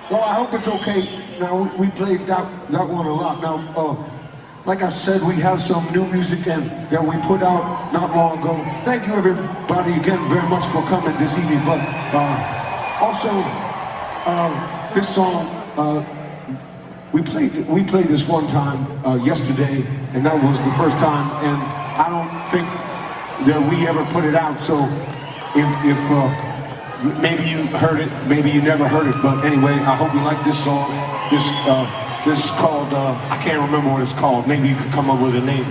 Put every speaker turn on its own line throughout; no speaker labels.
So I hope it's okay. Now, we played that one a lot. Now, like I said, we have some new music that we put out not long ago. Thank you, everybody, again, very much for coming this evening. But also, this song, we played this one time yesterday, and that was the first time. And I don't think that we ever put it out. So if maybe you heard it, maybe you never heard it, but anyway, I hope you like this song. This is called, I can't remember what it's called. Maybe you could come up with a name.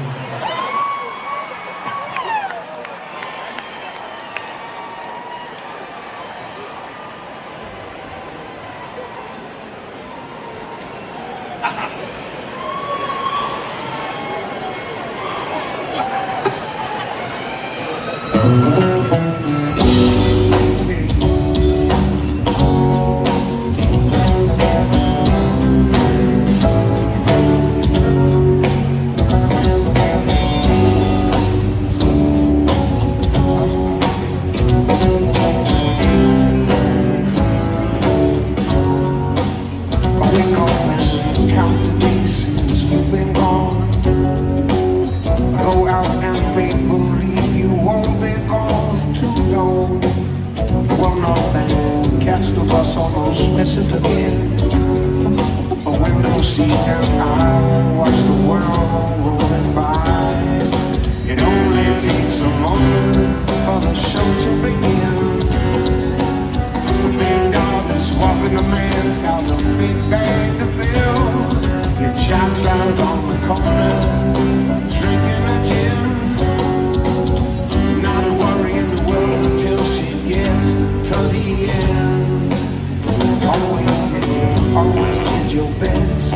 Almost missing again. A window seat and I watch the world rolling by. It only takes a moment for the show to begin. The big dog is walking, the man's got a big bag to fill. It shouts out on the corner, drinking a gin. Not a worry in the world until she gets to the end. Always did your best.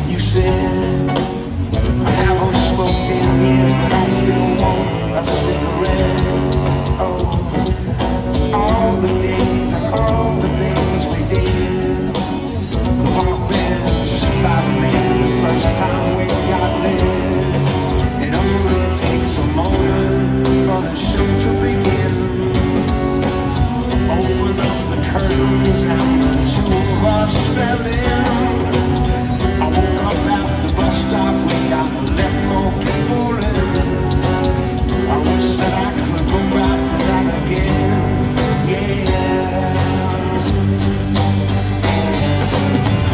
You said, I haven't smoked in years, but I still want a cigarette. Oh, all the days, all the things we did. The rock band, Spider-Man, the first time we got lit. It only takes a moment for the show to begin. Open up the curtains and the two of us fell in. I woke up at the bus stop, we got to let more people in. I wish that I could go back to that again, yeah.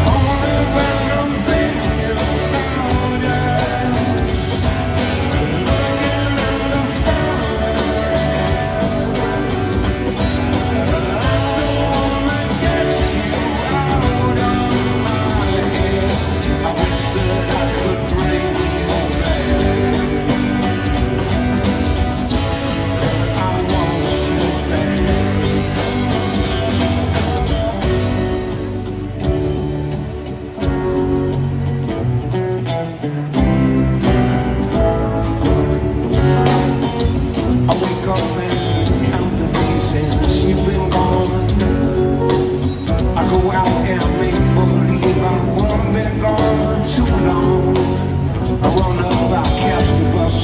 Only when I'm thinking about us, looking in the photograph.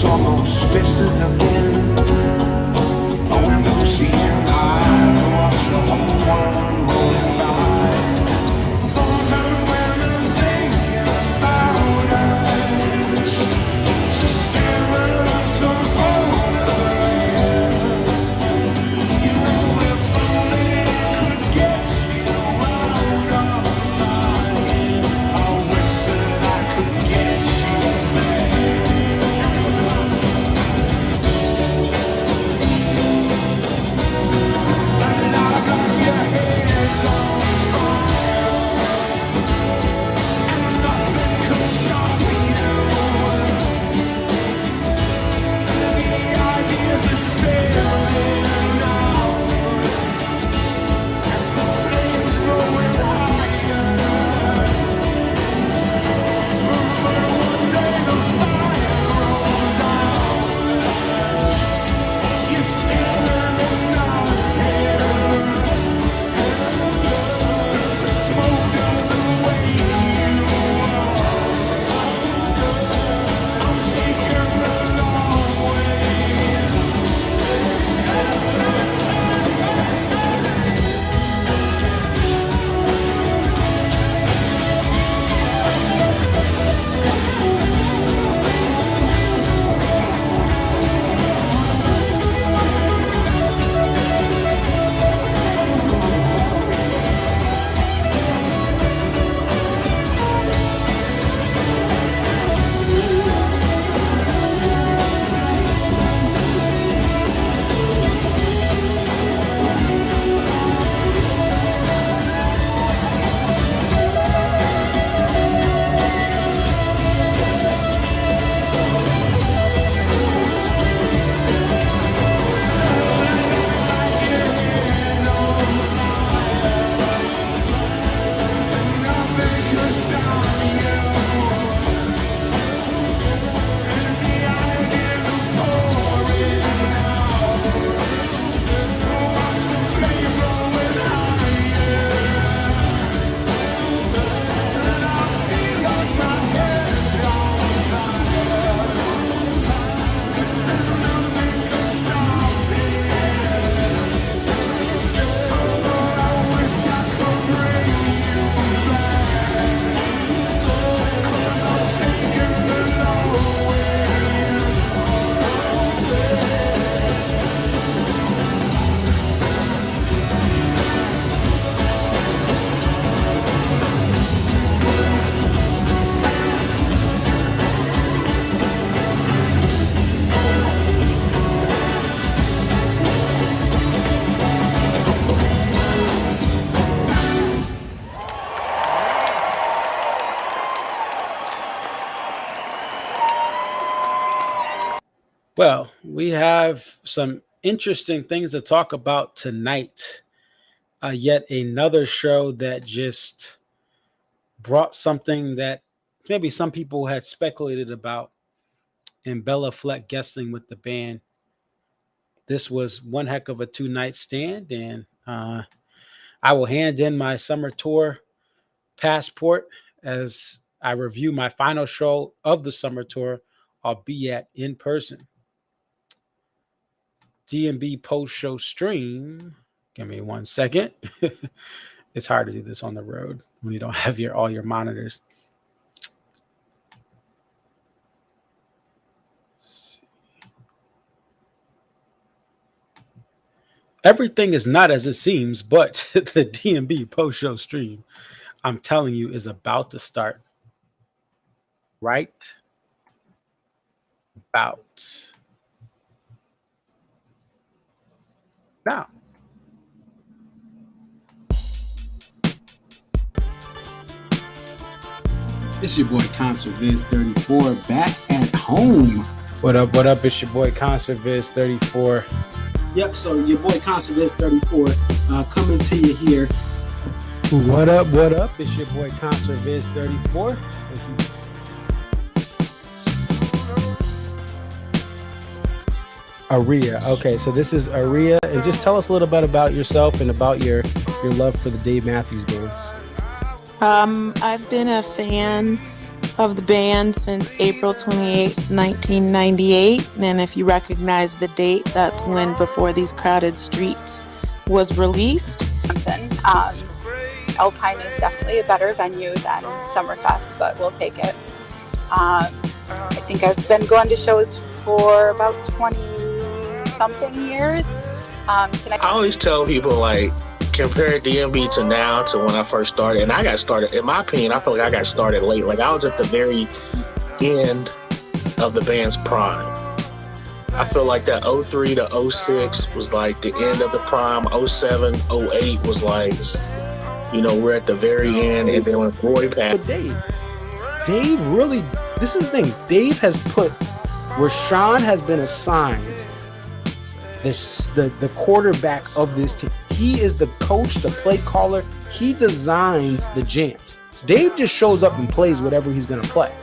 Almost missing again. A window seat and I watch the whole world rolling by. Sometimes when I'm thinking about us, just staring at some photograph. You know, if only I could get you out of my head. I wish that I could get you back.
Well, we have some interesting things to talk about tonight. Yet another show that just brought something that maybe some people had speculated about, and Béla Fleck guesting with the band. This was one heck of a 2 night stand, and I will hand in my summer tour passport as I review my final show of the summer tour. I'll be at in person. D&B post show stream. Give me 1 second. It's hard to do this on the road when you don't have all your monitors. Everything is not as it seems, but the D&B post show stream, I'm telling you, is about to start right about now.
It's your boy Concert Viz 34 back at home.
What up? What up? It's your boy Concert Viz 34.
Yep, so your boy Concert Viz 34 coming to you here.
What up? What up? It's your boy Concert Viz 34. Aria. Okay, so this is Aria, and just tell us a little bit about yourself and about your love for the Dave Matthews Band.
I've been a fan of the band since April 28, 1998, and if you recognize the date, that's when Before These Crowded Streets was released.
Alpine is definitely a better venue than Summerfest, but we'll take it. I think I've been going to shows for about 20-something years. Tonight,
I always tell people, like, compare DMB to now to when I first started. And I got started, in my opinion, I feel like I got started late. Like, I was at the very end of the band's prime. I feel like that 03 to 06 was like the end of the prime. 07, 08 was like, you know, we're at the very end. And then when Roy passed.
But Dave really, this is the thing. Dave has put, Rashawn has been assigned the quarterback of this team. He is the coach, the play caller. He designs the jams. Dave just shows up and plays whatever he's going to play.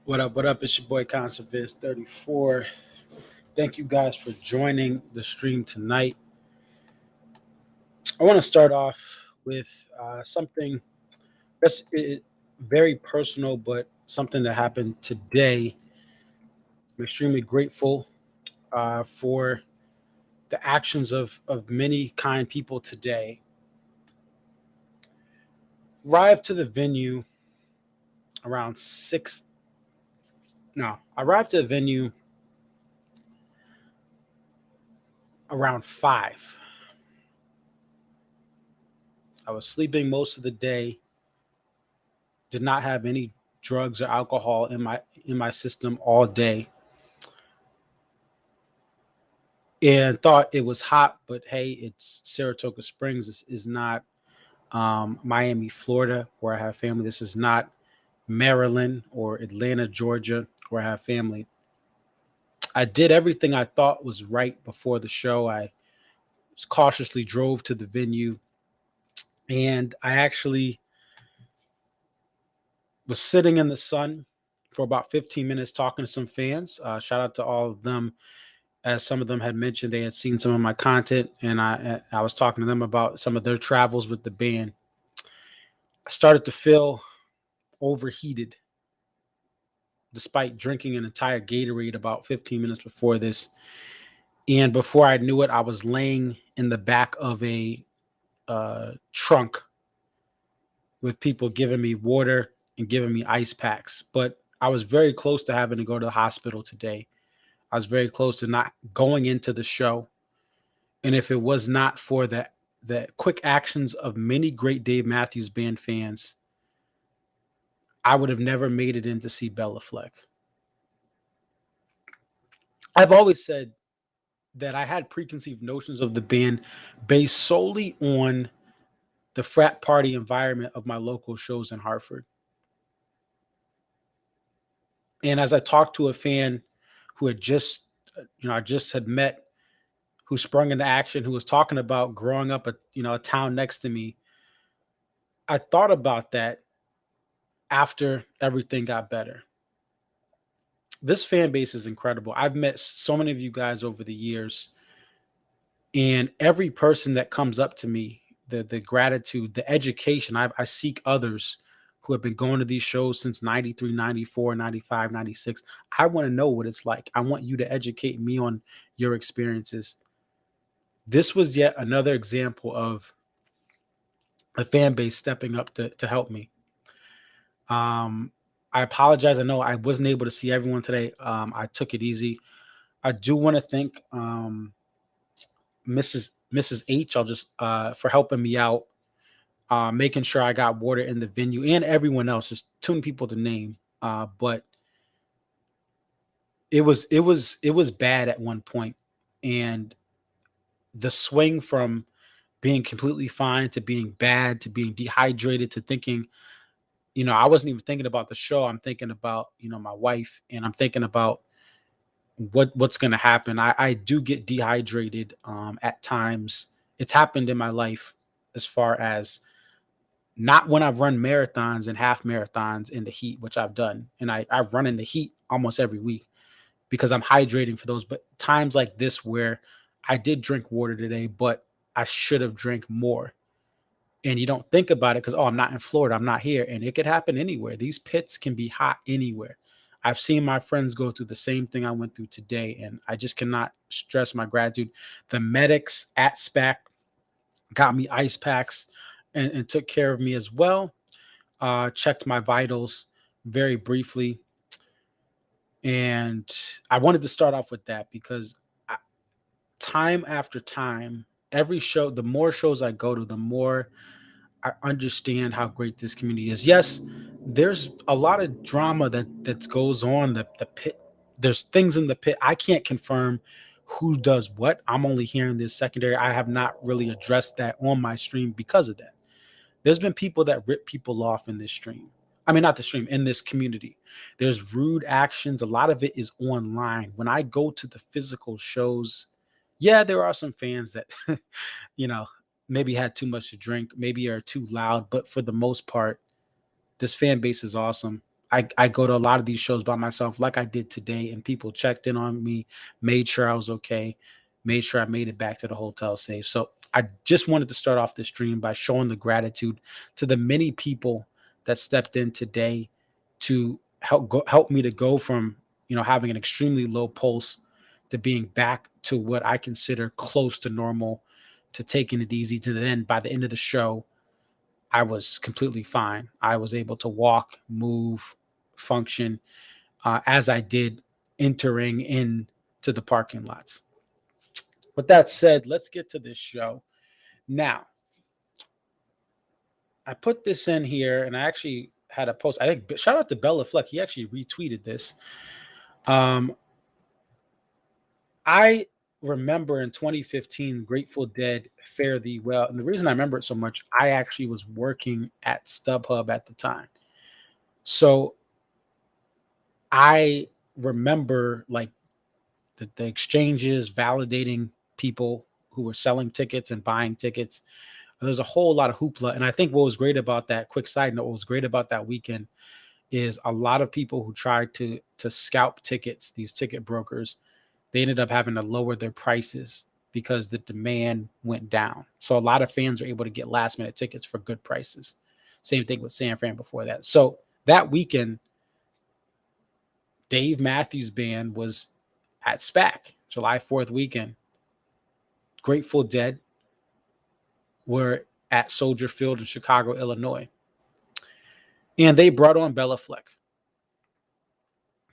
What up? What up? It's your boy Conservist34. Thank you guys for joining the stream tonight. I want to start off with something that's very personal, but something that happened today. I'm extremely grateful for the actions of many kind people today. Arrived to the venue around 6. No, I arrived to the venue around 5. I was sleeping most of the day. Did not have any drugs or alcohol in my system all day, and thought it was hot. But hey, it's Saratoga Springs. This is not Miami, Florida, where I have family. This is not Maryland or Atlanta, Georgia, where I have family. I did everything I thought was right before the show. I cautiously drove to the venue, and I actually was sitting in the sun for about 15 minutes talking to some fans. Shout out to all of them. As some of them had mentioned, they had seen some of my content, and I was talking to them about some of their travels with the band. I started to feel overheated despite drinking an entire Gatorade about 15 minutes before this. And before I knew it, I was laying in the back of a trunk with people giving me water and giving me ice packs. But I was very close to having to go to the hospital today. I was very close to not going into the show. And if it was not for the quick actions of many great Dave Matthews Band fans, I would have never made it in to see Béla Fleck. I've always said that I had preconceived notions of the band based solely on the frat party environment of my local shows in Hartford. And as I talked to a fan who had just, I just had met, who sprung into action, who was talking about growing up a town next to me, I thought about that after everything got better. This fan base is incredible. I've met so many of you guys over the years, and every person that comes up to me, the gratitude, the education, I seek others who have been going to these shows since 93, 94, 95, 96. I want to know what it's like. I want you to educate me on your experiences. This was yet another example of a fan base stepping up to help me. I apologize. I know I wasn't able to see everyone today. I took it easy. I do want to thank Mrs. H. I'll just for helping me out, making sure I got water in the venue, and everyone else. Just too many people to name. But it was bad at one point, and the swing from being completely fine to being bad to being dehydrated to thinking, I wasn't even thinking about the show. I'm thinking about, my wife, and I'm thinking about what's going to happen. I do get dehydrated at times. It's happened in my life, as far as not when I've run marathons and half marathons in the heat, which I've done. And I run in the heat almost every week because I'm hydrating for those. But times like this where I did drink water today, but I should have drank more. And you don't think about it because, I'm not in Florida, I'm not here. And it could happen anywhere. These pits can be hot anywhere. I've seen my friends go through the same thing I went through today, and I just cannot stress my gratitude. The medics at SPAC got me ice packs and took care of me as well. Checked my vitals very briefly. And I wanted to start off with that because time after time, every show, the more shows I go to, the more I understand how great this community is. Yes, there's a lot of drama that goes on. The pit, there's things in the pit. I can't confirm who does what. I'm only hearing this secondary. I have not really addressed that on my stream because of that. There's been people that rip people off in this stream. I mean, not the stream, in this community. There's rude actions. A lot of it is online. When I go to the physical shows, yeah, there are some fans that, maybe had too much to drink, maybe are too loud. But for the most part, this fan base is awesome. I go to a lot of these shows by myself, like I did today, and people checked in on me, made sure I was okay, made sure I made it back to the hotel safe. So I just wanted to start off this stream by showing the gratitude to the many people that stepped in today to help me to go from having an extremely low pulse to being back to what I consider close to normal, to taking it easy, to then by the end of the show I was completely fine. I was able to walk, move, function as I did entering into the parking lots. With that said, let's get to this show. Now, I put this in here and I actually had a post. I think shout out to Béla Fleck. He actually retweeted this. I remember in 2015, Grateful Dead, Fare Thee Well. And the reason I remember it so much, I actually was working at StubHub at the time. So I remember like the exchanges validating people who were selling tickets and buying tickets. There's a whole lot of hoopla. And I think what was great about that, quick side note, what was great about that weekend is a lot of people who tried to scalp tickets, these ticket brokers, they ended up having to lower their prices because the demand went down. So a lot of fans were able to get last minute tickets for good prices. Same thing with San Fran before that. So that weekend, Dave Matthews Band was at SPAC, July 4th weekend. Grateful Dead were at Soldier Field in Chicago, Illinois. And they brought on Béla Fleck.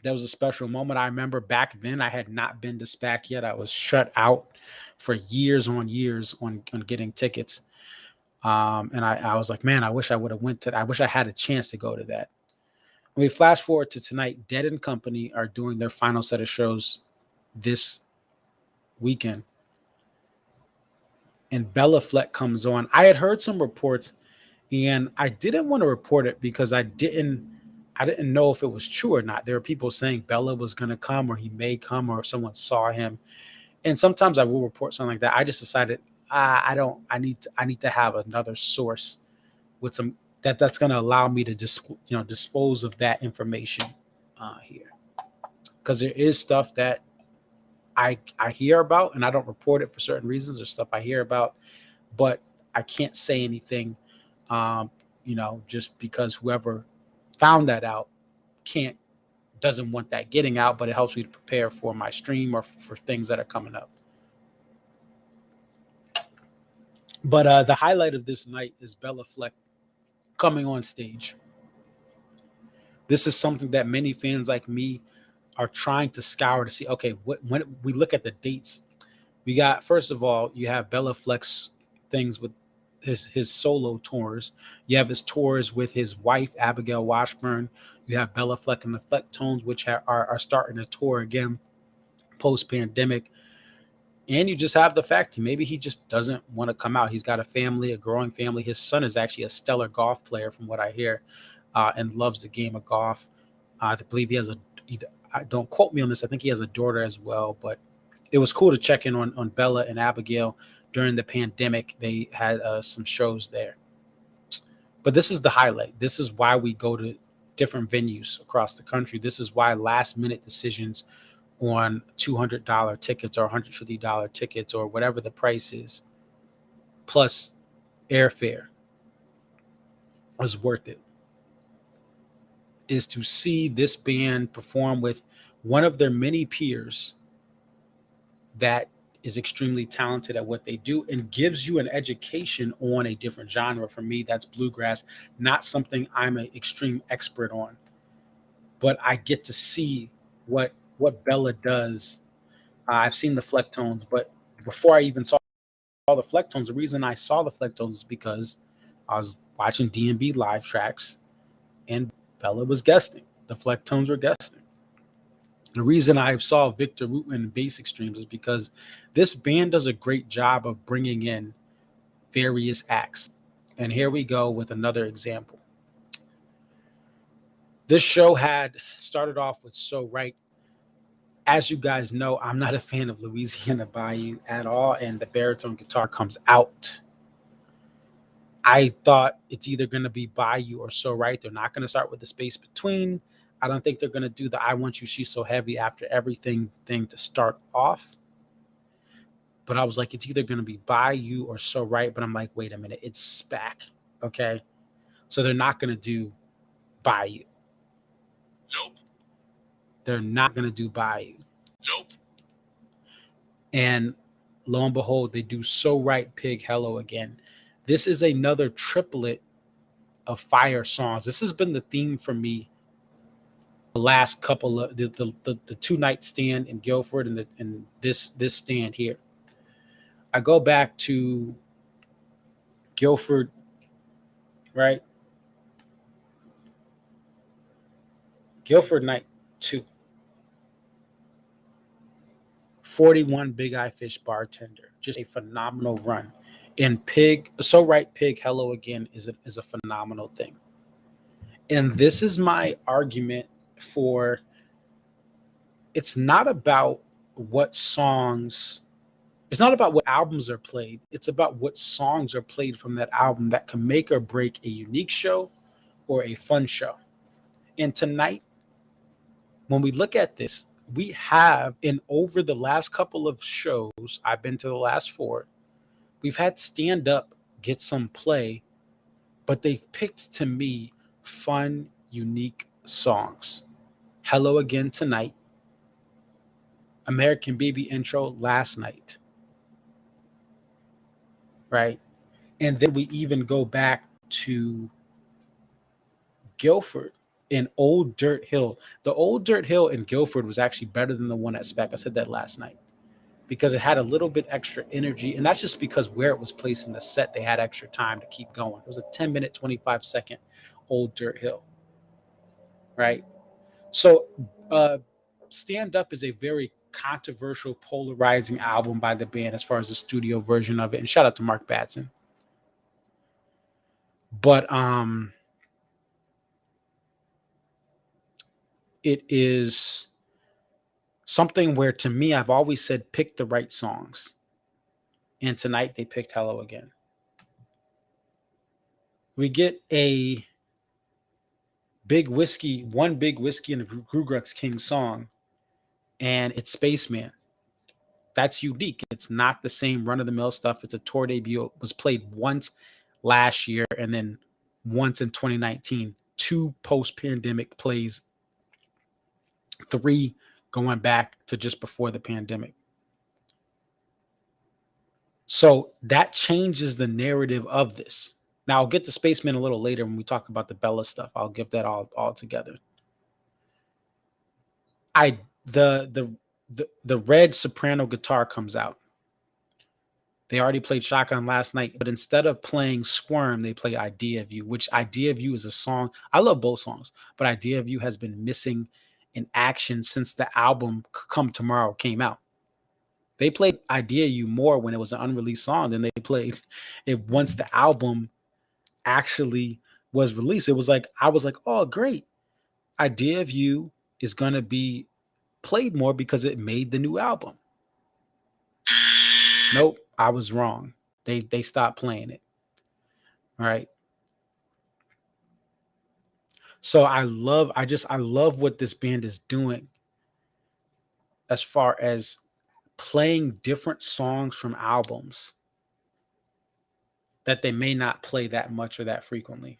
That was a special moment. I remember back then I had not been to SPAC yet. I was shut out for years on getting tickets. And I was like, man, I wish I would have went to that. I wish I had a chance to go to that. When we flash forward to tonight, Dead and Company are doing their final set of shows this weekend. And Béla Fleck comes on. I had heard some reports and I didn't want to report it because I didn't know if it was true or not. There were people saying Béla was going to come or he may come or someone saw him. And sometimes I will report something like that. I just decided I need to have another source with some that's going to allow me to dispose of that information here. Because there is stuff that I hear about and I don't report it for certain reasons. There's stuff I hear about, but I can't say anything, just because whoever found that out doesn't want that getting out, but it helps me to prepare for my stream or for things that are coming up. But the highlight of this night is Béla Fleck coming on stage. This is something that many fans like me are trying to scour to see, okay, when we look at the dates, we got, first of all, you have Béla Fleck's things with his solo tours. You have his tours with his wife, Abigail Washburn. You have Béla Fleck and the Flecktones, which are starting to tour again post-pandemic. And you just have the fact maybe he just doesn't want to come out. He's got a family, a growing family. His son is actually a stellar golf player from what I hear, and loves the game of golf. I believe he has don't quote me on this, I think he has a daughter as well, but it was cool to check in on Béla and Abigail during the pandemic. They had some shows there. But this is the highlight. This is why we go to different venues across the country. This is why last minute decisions on $200 tickets or $150 tickets or whatever the price is, plus airfare, is worth it. Is to see this band perform with one of their many peers that is extremely talented at what they do and gives you an education on a different genre. For me, that's bluegrass, not something I'm an extreme expert on, but I get to see what Béla does. I've seen the Flecktones, but before I even saw the Flecktones, the reason I saw the Flecktones is because I was watching D&B live tracks and Béla was guesting. The Flecktones were guesting. The reason I saw Victor Wooten and Basic Streams is because this band does a great job of bringing in various acts. And here we go with another example. This show had started off with So Right. As you guys know, I'm not a fan of Louisiana Bayou at all, and the baritone guitar comes out. I thought it's either going to be By You or So Right. They're not going to start with the space between. I don't think they're going to do the I Want You, She's So Heavy after everything thing to start off. But I was like, it's either going to be By You or So Right. But I'm like, wait a minute, it's SPAC. Okay. So they're not going to do By You.
Nope.
They're not going to do By You.
Nope.
And lo and behold, they do So Right, Pig, Hello Again. This is another triplet of fire songs. This has been the theme for me the last couple of the 2-night stand in Guilford and this stand here. I go back to Guilford, right? Guilford night 2. 41 Big Eye Fish bartender. Just a phenomenal run. And Pig, So Right, Pig, Hello Again is a phenomenal thing. And this is my argument for it's not about what songs, it's not about what albums are played. It's about what songs are played from that album that can make or break a unique show or a fun show. And tonight, when we look at this, we have, in over the last couple of shows, I've been to the last 4, we've had stand up get some play, but they've picked, to me, fun, unique songs. Hello Again tonight. American Baby intro last night. Right? And then we even go back to Guilford in Old Dirt Hill. The Old Dirt Hill in Guilford was actually better than the one at Spec. I said that last night because it had a little bit extra energy. And that's just because where it was placed in the set, they had extra time to keep going. It was a 10-minute, 25-second Old Dirt Hill. Right? So Stand Up is a very controversial, polarizing album by the band as far as the studio version of it. And shout out to Mark Batson. But it is something where, to me, I've always said pick the right songs. And tonight they picked Hello Again. We get a one big whiskey and the Grugrux King song, and it's Spaceman. That's unique. It's not the same run-of-the-mill stuff. It's a tour debut. It was played once last year and then once in 2019. 2 post-pandemic plays, 3 going back to just before the pandemic. So that changes the narrative of this. Now, I'll get to Spaceman a little later when we talk about the Béla stuff. I'll give that all together. The red soprano guitar comes out. They already played Shotgun last night, but instead of playing Squirm, they play Idea of You, which Idea of You is a song. I love both songs, but Idea of You has been missing in action since the album Come Tomorrow came out. They played Idea of You more when it was an unreleased song than they played it once the album actually was released. It was like, I was like, oh, great. Idea of You is going to be played more because it made the new album. Nope, I was wrong. They stopped playing it. All right. So I love what this band is doing as far as playing different songs from albums that they may not play that much or that frequently.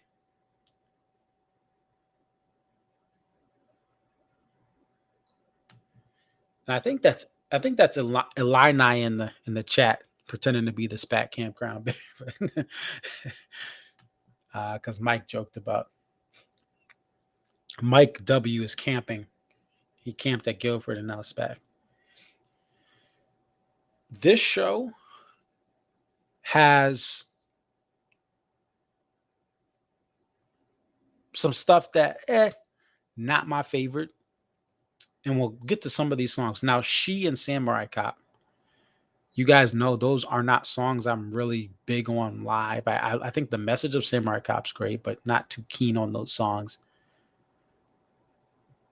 And I think that's Illini in the chat pretending to be the Spat Campground because Mike joked about Mike W is camping. He camped at Guilford and now Spat. This show has some stuff that not my favorite. And we'll get to some of these songs. Now, She and Samurai Cop, you guys know those are not songs I'm really big on live. I think the message of Samurai Cop's great, but not too keen on those songs.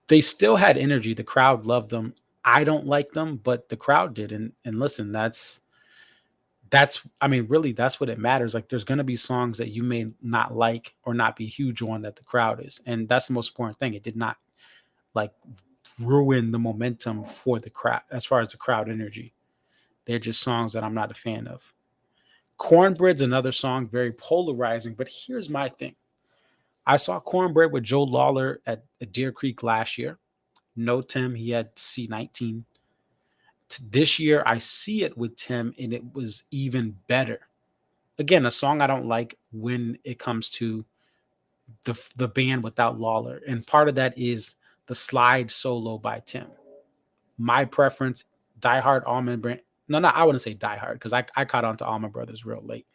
They still had energy. The crowd loved them. I don't like them, but the crowd did. And listen, that's really, that's what it matters. Like, there's going to be songs that you may not like or not be huge on that the crowd is. And that's the most important thing. It did not like ruin the momentum for the crowd as far as the crowd energy. They're just songs that I'm not a fan of. Cornbread's another song, very polarizing. But here's my thing. I saw Cornbread with Joe Lawler at Deer Creek last year. No Tim, he had C19. This year, I see it with Tim, and it was even better. Again, a song I don't like when it comes to the band without Lawler, and part of that is the slide solo by Tim. My preference, diehard Allman Brand. No, I wouldn't say diehard because I caught on to Allman Brothers real late,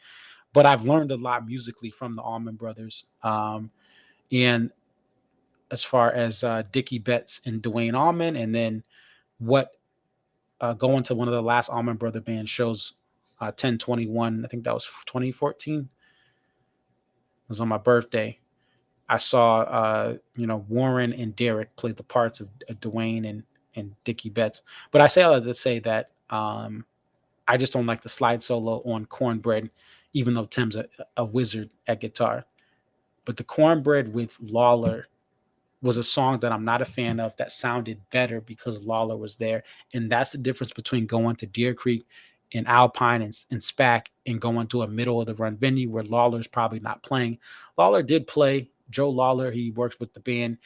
but I've learned a lot musically from the Allman Brothers. And as far as Dickie Betts and Dwayne Allman, and then what going to one of the last Allman Brother band shows, 10/21, I think that was 2014. It was on my birthday. I saw, Warren and Derek play the parts of Dwayne and Dickie Betts. But I say all that to say that I just don't like the slide solo on Cornbread, even though Tim's a wizard at guitar. But the Cornbread with Lawler was a song that I'm not a fan of that sounded better because Lawler was there. And that's the difference between going to Deer Creek and Alpine and SPAC and going to a middle of the run venue where Lawler's probably not playing. Lawler did play. Joe Lawler, he works with the band.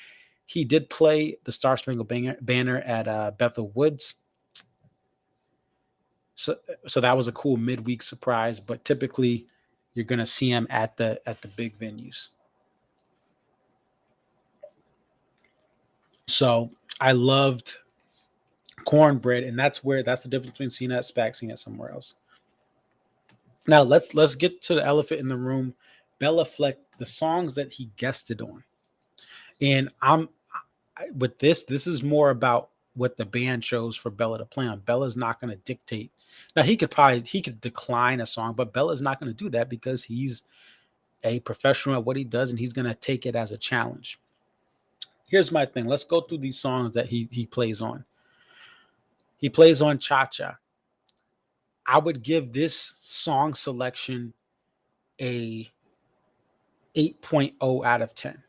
He did play the Star Spangled Banner at Bethel Woods. So that was a cool midweek surprise, but typically you're going to see him at the big venues. So I loved Cornbread, and that's the difference between seeing it at SPAC, seeing it somewhere else. Now let's get to the elephant in the room. Béla Fleck, the songs that he guested on. And with this is more about what the band chose for Béla to play on. Bella's not going to dictate. Now he could decline a song, but Bella's not going to do that because he's a professional at what he does, and he's going to take it as a challenge. Here's my thing. Let's go through these songs that he plays on. He plays on Cha-Cha. I would give this song selection a 8.0 out of 10.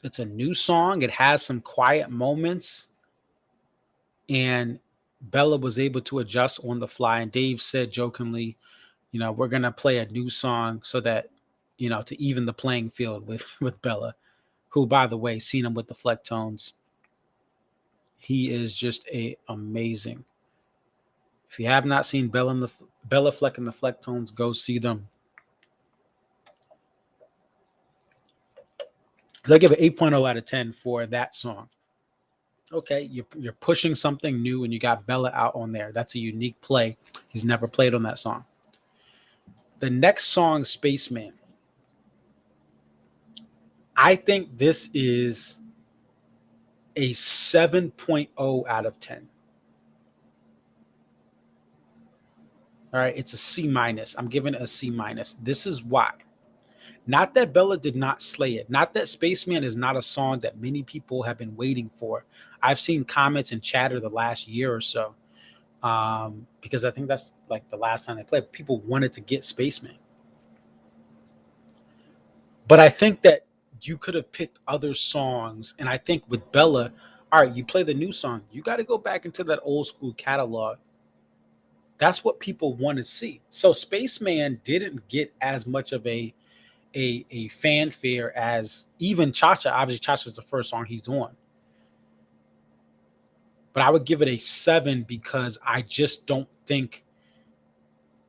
It's a new song. It has some quiet moments. And Béla was able to adjust on the fly. And Dave said jokingly, we're going to play a new song so that, to even the playing field with Béla, who, by the way, seen him with the Flecktones. He is just amazing. If you have not seen Béla Fleck and the Flecktones, go see them. They give it 8.0 out of 10 for that song. Okay, you're pushing something new, and you got Béla out on there. That's a unique play. He's never played on that song. The next song, Spaceman. I think this is a 7.0 out of 10. All right, it's a C minus. I'm giving it a C minus. This is why. Not that Béla did not slay it. Not that Spaceman is not a song that many people have been waiting for. I've seen comments and chatter the last year or so, because I think that's like the last time they played. People wanted to get Spaceman. But I think that you could have picked other songs. And I think with Béla, all right, you play the new song. You got to go back into that old school catalog. That's what people want to see. So Spaceman didn't get as much of a fanfare as even Cha-Cha. Obviously, Cha-Cha is the first song he's on. But I would give it a 7 because I just don't think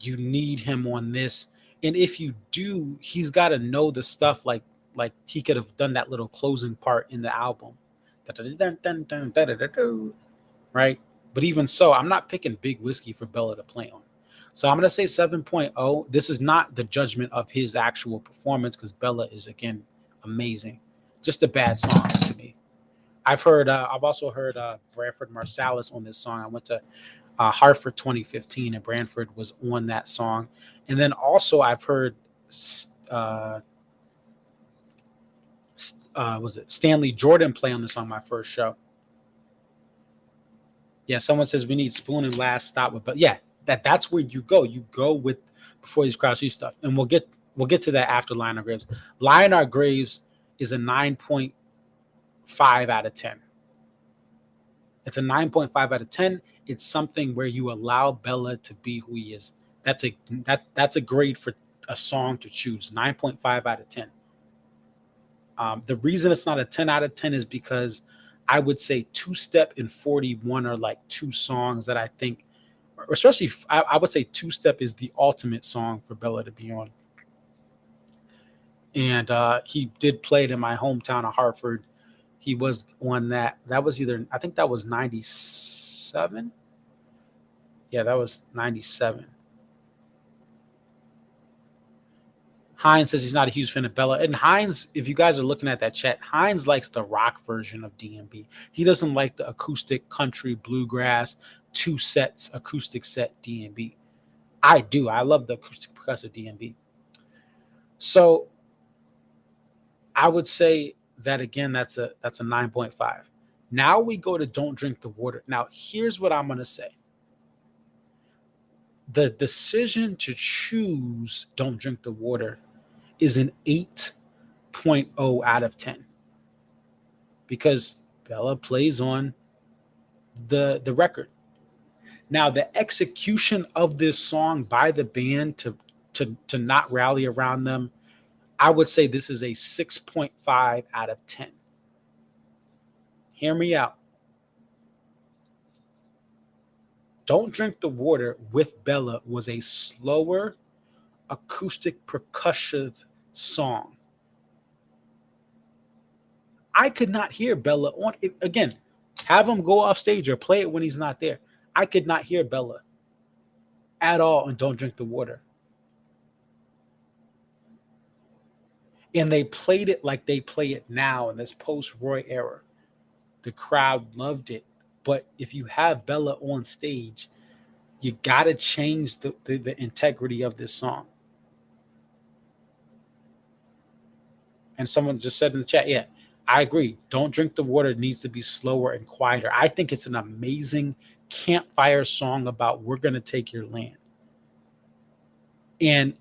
you need him on this. And if you do, he's got to know the stuff like he could have done that little closing part in the album. Right? But even so, I'm not picking Big Whiskey for Béla to play on. So I'm going to say 7.0. This is not the judgment of his actual performance because Béla is, again, amazing. Just a bad song to me. I've also heard Branford Marsalis on this song. I went to Hartford 2015 and Branford was on that song. And then also I've heard Stanley Jordan play on the song my first show. Yeah, someone says we need Spoon and Last Stop with, but yeah, that's where you go. You go with Before These Crowds See stuff, and we'll get to that after Lie in Our Graves. Lie in Our Graves is a 9.5 out of 10. It's a 9.5 out of 10. It's something where you allow Béla to be who he is. That's a grade for a song to choose. 9.5 out of 10. The reason it's not a 10 out of 10 is because I would say Two Step and 41 are like two songs that I think, especially I would say Two Step is the ultimate song for Béla to be on. And he did play it in my hometown of Hartford. He was on that. That was I think that was 97. Yeah, that was 97. Hines says he's not a huge fan of Béla. And Hines, if you guys are looking at that chat, Hines likes the rock version of DMB. He doesn't like the acoustic country bluegrass 2 sets acoustic set DMB. I do. I love the acoustic percussive DMB. So I would say that again, that's a 9.5. Now we go to Don't Drink the Water. Now here's what I'm going to say. The decision to choose Don't Drink the Water is an 8.0 out of 10 because Béla plays on the record. Now the execution of this song by the band to not rally around them, I would say this is a 6.5 out of 10. Hear me out. Don't Drink the Water with Béla was a slower acoustic percussive song. I could not hear Béla on it. Again, have him go off stage or play it when he's not there. I could not hear Béla at all in Don't Drink the Water. And they played it like they play it now in this post-Roy era. The crowd loved it. But if you have Béla on stage, you got to change the integrity of this song. And someone just said in the chat, yeah, I agree. Don't Drink the Water needs to be slower and quieter. I think it's an amazing campfire song about we're going to take your land. And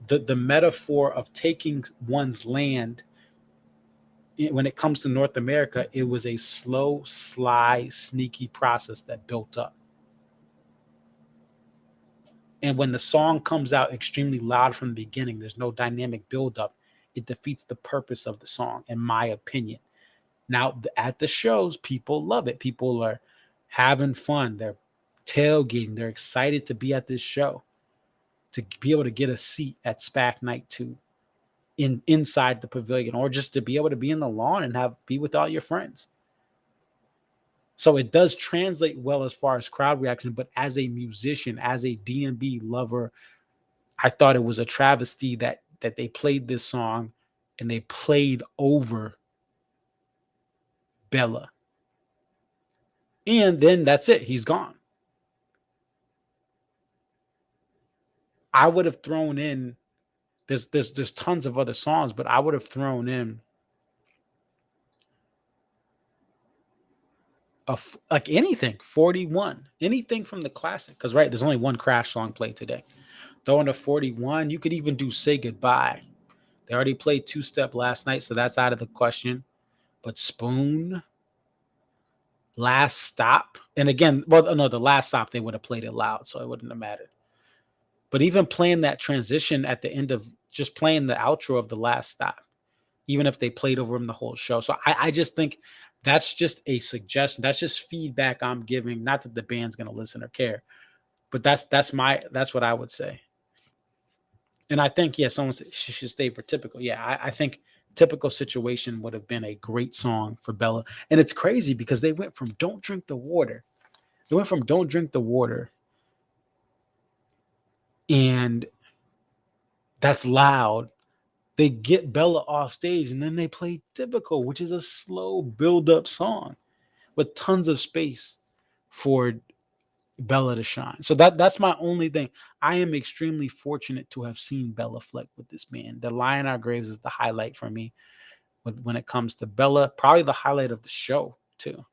the metaphor of taking one's land, when it comes to North America, it was a slow, sly, sneaky process that built up. And when the song comes out extremely loud from the beginning, there's no dynamic buildup. It defeats the purpose of the song, in my opinion. Now, at the shows, people love it. People are having fun. They're tailgating. They're excited to be at this show, to be able to get a seat at SPAC Night 2 inside the pavilion, or just to be able to be in the lawn and be with all your friends. So it does translate well as far as crowd reaction, but as a musician, as a DMB lover, I thought it was a travesty that they played this song and they played over Béla. And then that's it. He's gone. I would have thrown in, there's tons of other songs, but I would have thrown in like anything, 41, anything from the classic. Because, right, there's only one Crash song played today. Throw in a 41. You could even do Say Goodbye. They already played Two Step last night, so that's out of the question. But Spoon, Last Stop. And again, well, no, the Last Stop, they would have played it loud, so it wouldn't have mattered. But even playing that transition at the end of, just playing the outro of the Last Stop, even if they played over him the whole show. So I just think that's just a suggestion. That's just feedback I'm giving. Not that the band's going to listen or care, but that's what I would say. And I think, yeah, someone said she should stay for Typical. Yeah, I think Typical Situation would have been a great song for Béla. And it's crazy because they went from Don't Drink the Water. They went from Don't Drink the Water, and that's loud. They get Béla off stage, and then they play Typical, which is a slow build-up song with tons of space for Béla to shine. So that's my only thing. I am extremely fortunate to have seen Béla Fleck with this band. The Lie in Our Graves is the highlight for me when it comes to Béla. Probably the highlight of the show, too.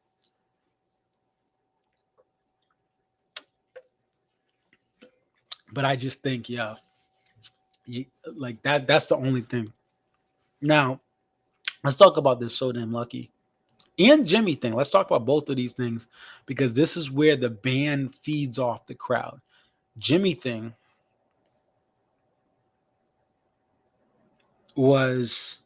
But I just think, yeah, like that's the only thing. Now, let's talk about this So Damn Lucky and Jimmy thing. Let's talk about both of these things because this is where the band feeds off the crowd. Jimmy thing was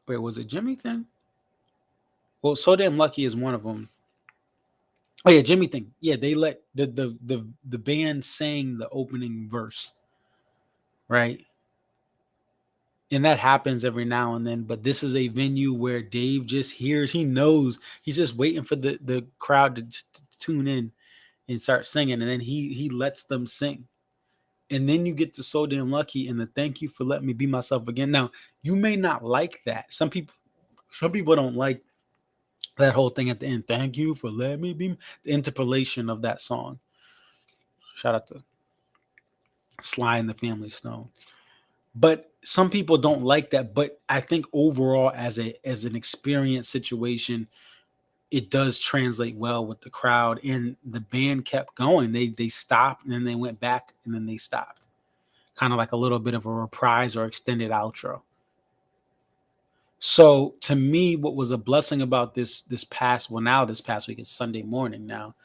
was it Jimmy thing? Well, So Damn Lucky is one of them. Oh yeah, Jimmy thing. Yeah, they let the band sang the opening verse, right? And that happens every now and then. But this is a venue where Dave just hears, he knows, he's just waiting for the crowd to tune in and start singing, and then he lets them sing. And then you get to So Damn Lucky and the thank you for letting me be myself again. Now, you may not like that. Some people don't like that whole thing at the end. Thank you for letting me be, the interpolation of that song. Shout out to Sly and the Family Stone. But some people don't like that. But I think overall, as an experience situation, it does translate well with the crowd. And the band kept going. They stopped and then they went back and then they stopped. Kind of like a little bit of a reprise or extended outro. So to me, what was a blessing about this past week, it's Sunday morning now,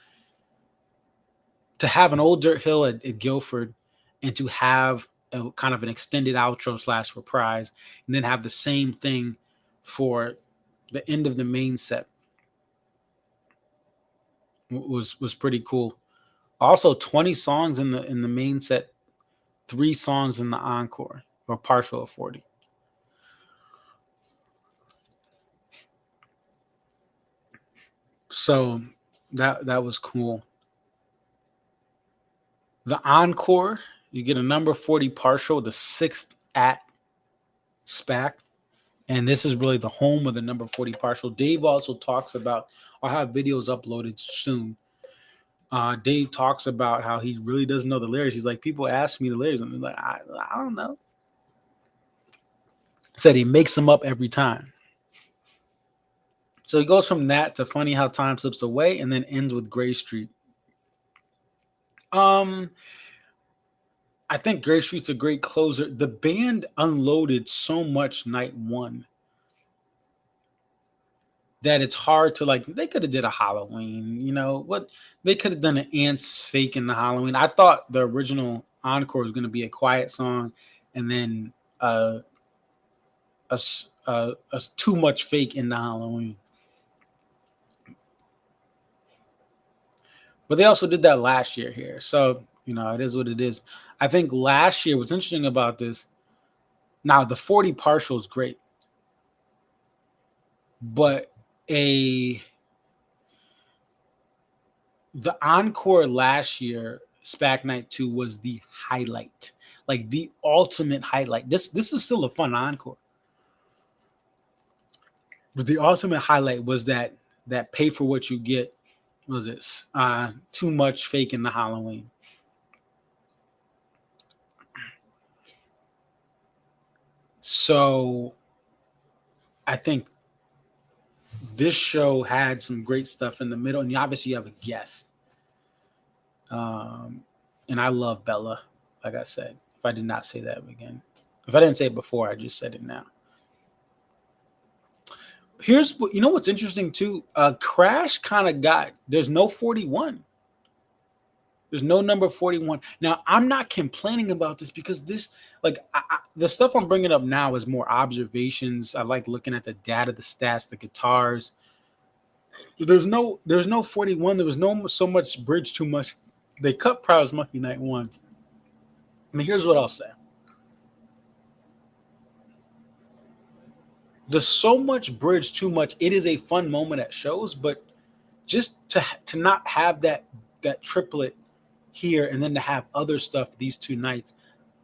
to have an Old Dirt Hill at Guilford and to have a kind of an extended outro / reprise, and then have the same thing for the end of the main set was pretty cool. Also, 20 songs in the main set, 3 songs in the encore, or partial of 40. So that was cool. The encore, you get a number 40 partial, the 6th at SPAC. And this is really the home of the number 40 partial. Dave also talks about, I'll have videos uploaded soon. Dave talks about how he really doesn't know the lyrics. He's like, people ask me the lyrics, and I'm like, I don't know. Said he makes them up every time. So he goes from that to Funny How Time Slips Away, and then ends with Gray Street. I think Gray Street's a great closer. The band unloaded so much night one that it's hard to, like, they could have did a Halloween, what they could have done, an Ants fake in the Halloween. I thought the original encore was going to be a quiet song and then a too much fake in the Halloween. But they also did that last year here. So, it is what it is. I think last year, what's interesting about this, now the 40 partial is great, but the encore last year, SPAC Night 2, was the highlight, like the ultimate highlight. This is still a fun encore, but the ultimate highlight was that pay for what you get. What was it? Too much fake in the Halloween. So I think this show had some great stuff in the middle, and obviously you have a guest. And I love Béla, like I said. If I did not say that again. If I didn't say it before, I just said it now. Here's what, what's interesting too. Crash kind of there's no 41. There's no number 41. Now, I'm not complaining about this because this, like, the stuff I'm bringing up now is more observations. I like looking at the data, the stats, the guitars. There's no 41. There was no so much bridge too much. They cut Proud as Monkey Night 1. I mean, here's what I'll say. There's so much bridge too much. It is a fun moment at shows, but just to not have that triplet here and then to have other stuff these 2 nights,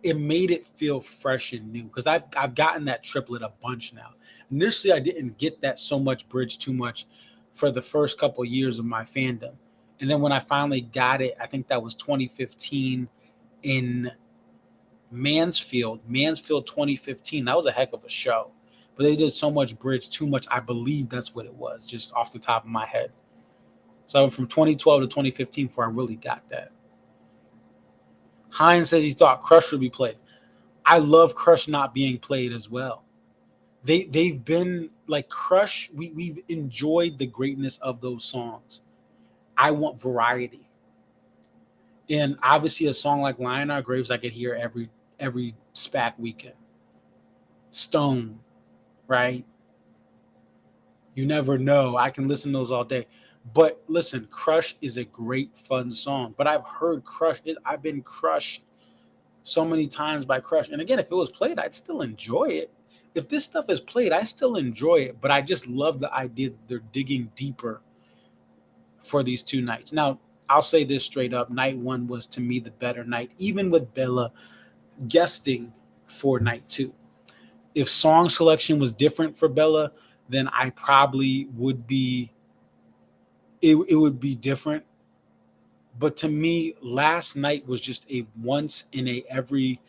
it made it feel fresh and new, because I've gotten that triplet a bunch now. Initially, I didn't get that so much bridge too much for the first couple of years of my fandom. And then when I finally got it, I think that was 2015 in Mansfield 2015. That was a heck of a show. But they did so much bridge too much. I believe that's what it was, just off the top of my head. So from 2012 to 2015 before I really got that. Hines says he thought Crush would be played. I love Crush not being played as well. They've been like Crush. We've enjoyed the greatness of those songs. I want variety, and obviously a song like "Lion Our Graves" I could hear every SPAC weekend. Stone, right? You never know. I can listen to those all day. But listen, Crush is a great fun song. But I've heard Crush. I've been crushed so many times by Crush. And again, if it was played, I'd still enjoy it. If this stuff is played, I still enjoy it. But I just love the idea that they're digging deeper for these two nights. Now, I'll say this straight up. Night one was to me the better night, even with Béla guesting for night two. If song selection was different for Béla, then I probably would be, it would be different. But to me, last night was just a once in a every,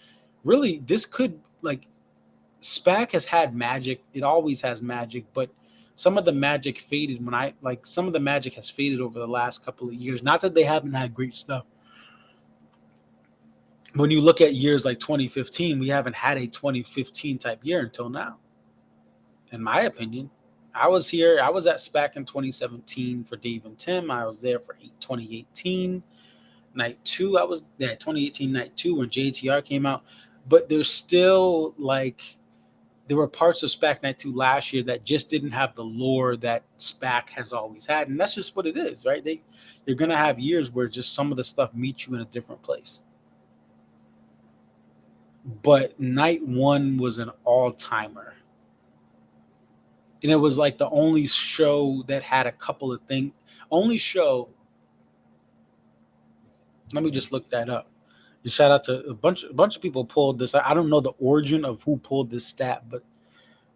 really, this could, like, SPAC has had magic. It always has magic, but some of the magic faded some of the magic has faded over the last couple of years. Not that they haven't had great stuff. When you look at years like 2015, we haven't had a 2015 type year until now. In my opinion, I was at SPAC in 2017 for Dave and Tim. I was there for 2018 night two. I was there 2018 night two when JTR came out. But there's still there were parts of SPAC night two last year that just didn't have the lore that SPAC has always had. And that's just what it is, right? You're going to have years where just some of the stuff meets you in a different place. But night one was an all-timer. And it was like the only show that had a couple of things. Only show. Let me just look that up. And shout out to a bunch of people pulled this. I don't know the origin of who pulled this stat, but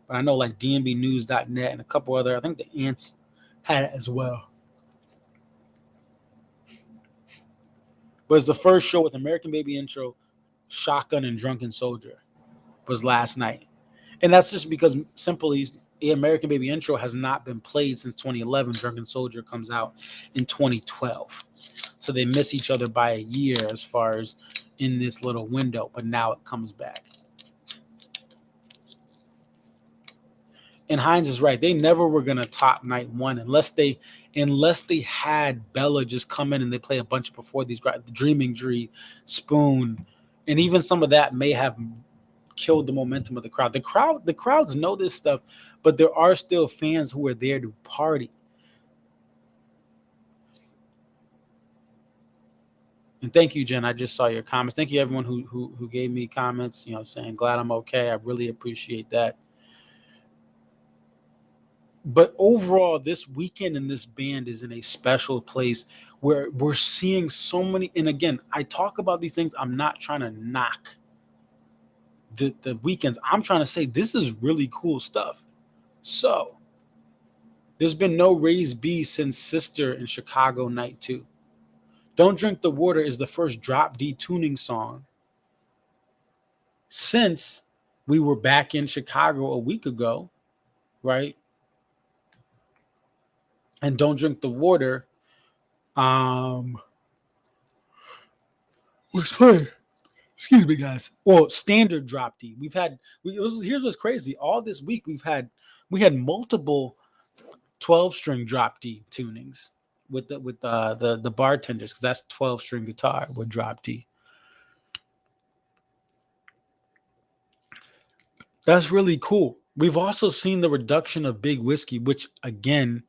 I know like dnbnews.net and a couple other. I think the Ants had it as well. But it's the first show with American Baby intro, Shotgun, and Drunken Soldier was last night. And that's just because simply the American Baby intro has not been played since 2011. Drunken Soldier comes out in 2012. So they miss each other by a year as far as in this little window, but now it comes back. And Hines is right. They never were going to top night one unless they had Béla just come in and they play a bunch before these guys, the Dreaming Tree, Spoon, and even some of that may have killed the momentum of the crowd. The crowds know this stuff, but there are still fans who are there to party. And thank you, Jen. I just saw your comments. Thank you, everyone who gave me comments, saying glad I'm okay. I really appreciate that. But overall, this weekend in this band is in a special place where we're seeing so many. And again, I talk about these things. I'm not trying to knock the weekends. I'm trying to say this is really cool stuff. So there's been no Raise B since Sister in Chicago night 2. Don't Drink the Water is the first drop D tuning song since we were back in Chicago a week ago, right? And Don't Drink the Water was played. Excuse me, guys. Well, standard drop D. Here's what's crazy. All this week we had multiple 12-string drop D tunings with the bartenders, because that's 12-string guitar with drop D. That's really cool. We've also seen the reduction of Big Whiskey, which, again,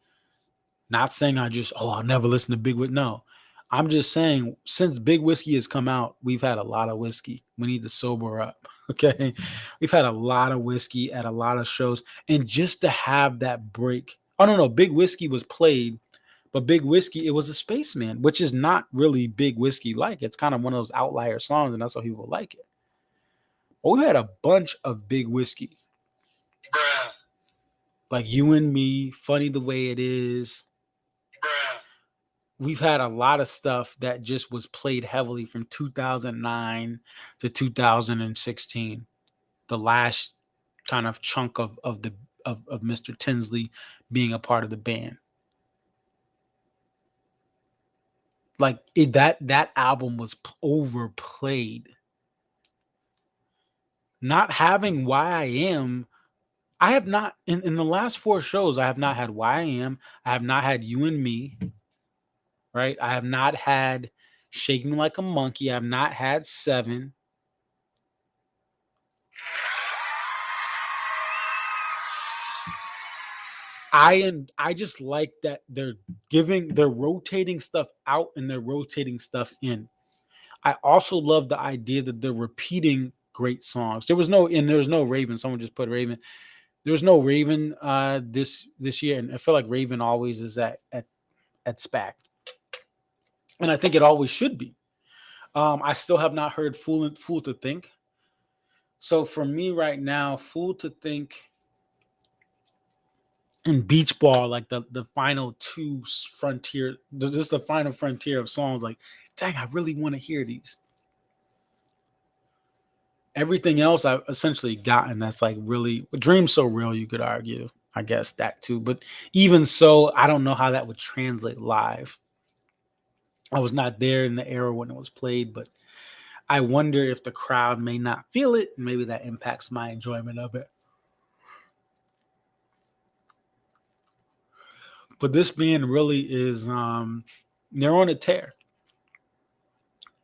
not saying I'll never listen to Big Whiskey. No, I'm just saying since Big Whiskey has come out, we've had a lot of whiskey. We need to sober up, okay? We've had a lot of whiskey at a lot of shows. And just to have that break. Oh, no, Big Whiskey was played, but Big Whiskey, it was a Spaceman, which is not really Big Whiskey-like. It's kind of one of those outlier songs, and that's why people like it. But we had a bunch of Big Whiskey. Bruh. Like You and Me, Funny the Way It Is. Bruh. We've had a lot of stuff that just was played heavily from 2009 to 2016. The last kind of chunk of Mr. Tinsley being a part of the band. Like that album was overplayed. Not having Why I Am, I have not in the last 4 shows, I have not had Why I Am, I have not had You and Me, right? I have not had Shake Me Like a Monkey, I have not had Seven. I just like that they're rotating stuff out and they're rotating stuff in. I also love the idea that they're repeating great songs. There was no Raven. Someone just put Raven. There was no Raven this year, and I feel like Raven always is at SPAC, and I think it always should be. I still have not heard Fool to Think. So for me right now, Fool to Think and Beach Ball, like the final two frontier, just the final frontier of songs. Like, dang, I really want to hear these. Everything else I've essentially gotten that's like really Dream So Real, you could argue, I guess that too. But even so, I don't know how that would translate live. I was not there in the era when it was played, but I wonder if the crowd may not feel it, and maybe that impacts my enjoyment of it. But this band really is they're on a tear.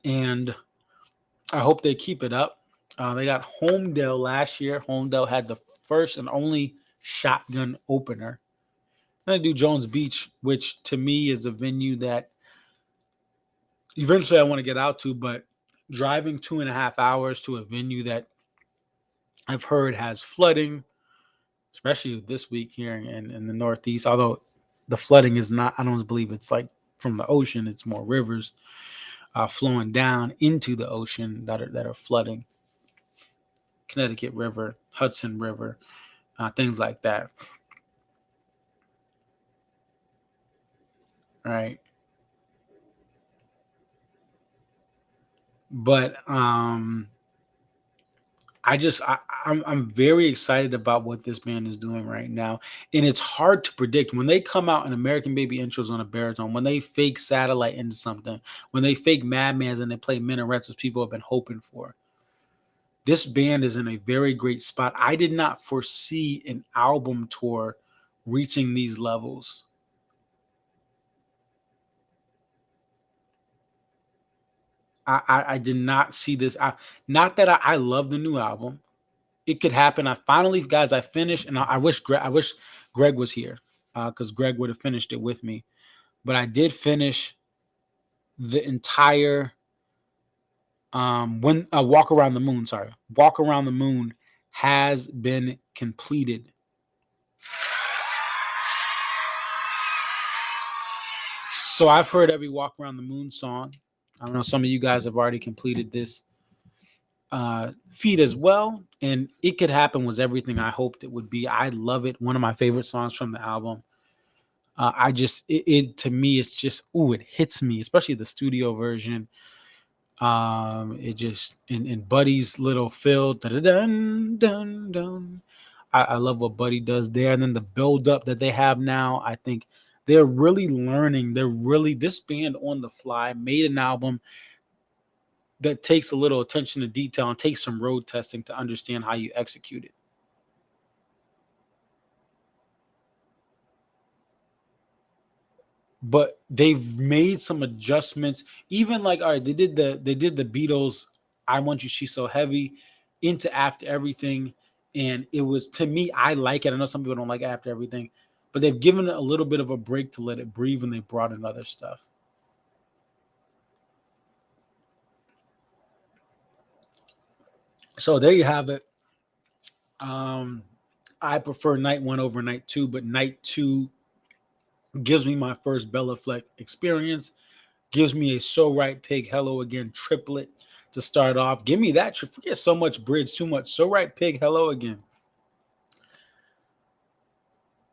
And I hope they keep it up. They got Homedale last year. Homedale had the first and only shotgun opener. Then they do Jones Beach, which to me is a venue that eventually I want to get out to, but driving 2.5 hours to a venue that I've heard has flooding, especially this week here in the Northeast, although the flooding is not, I don't believe it's like from the ocean, it's more rivers flowing down into the ocean that are flooding. Connecticut River, Hudson River, things like that. Right. But I'm very excited about what this band is doing right now. And it's hard to predict when they come out in American Baby intros on a baritone, when they fake Satellite into something, when they fake Madmans and they play Minarets, which people have been hoping for. This band is in a very great spot. I did not foresee an album tour reaching these levels. I did not see this. Not that I love the new album. It could happen. I finished, and I wish Greg was here because Greg would have finished it with me. But I did finish the entire Walk Around the Moon. Sorry, Walk Around the Moon has been completed. So I've heard every Walk Around the Moon song. I don't know, some of you guys have already completed this feed as well, and It Could Happen was everything I hoped it would be. I love it. One of my favorite songs from the album. It to me, it's just, it hits me, especially the studio version. It just in Buddy's little fill, dun dun dun. I love what Buddy does there, and then the build up that they have now. I think they're really learning. This band on the fly made an album that takes a little attention to detail and takes some road testing to understand how you execute it. But they've made some adjustments. Even like, all right, they did the Beatles I Want You, She's So Heavy into After Everything. And it was, to me, I like it. I know some people don't like After Everything, but they've given it a little bit of a break to let it breathe, and they brought in other stuff. So there you have it. I prefer night 1 over night 2, but night 2 gives me my first Béla Fleck experience, gives me a So Right Pig Hello Again triplet to start off. Give me that. Forget So Much Bridge, too much. So Right Pig Hello Again.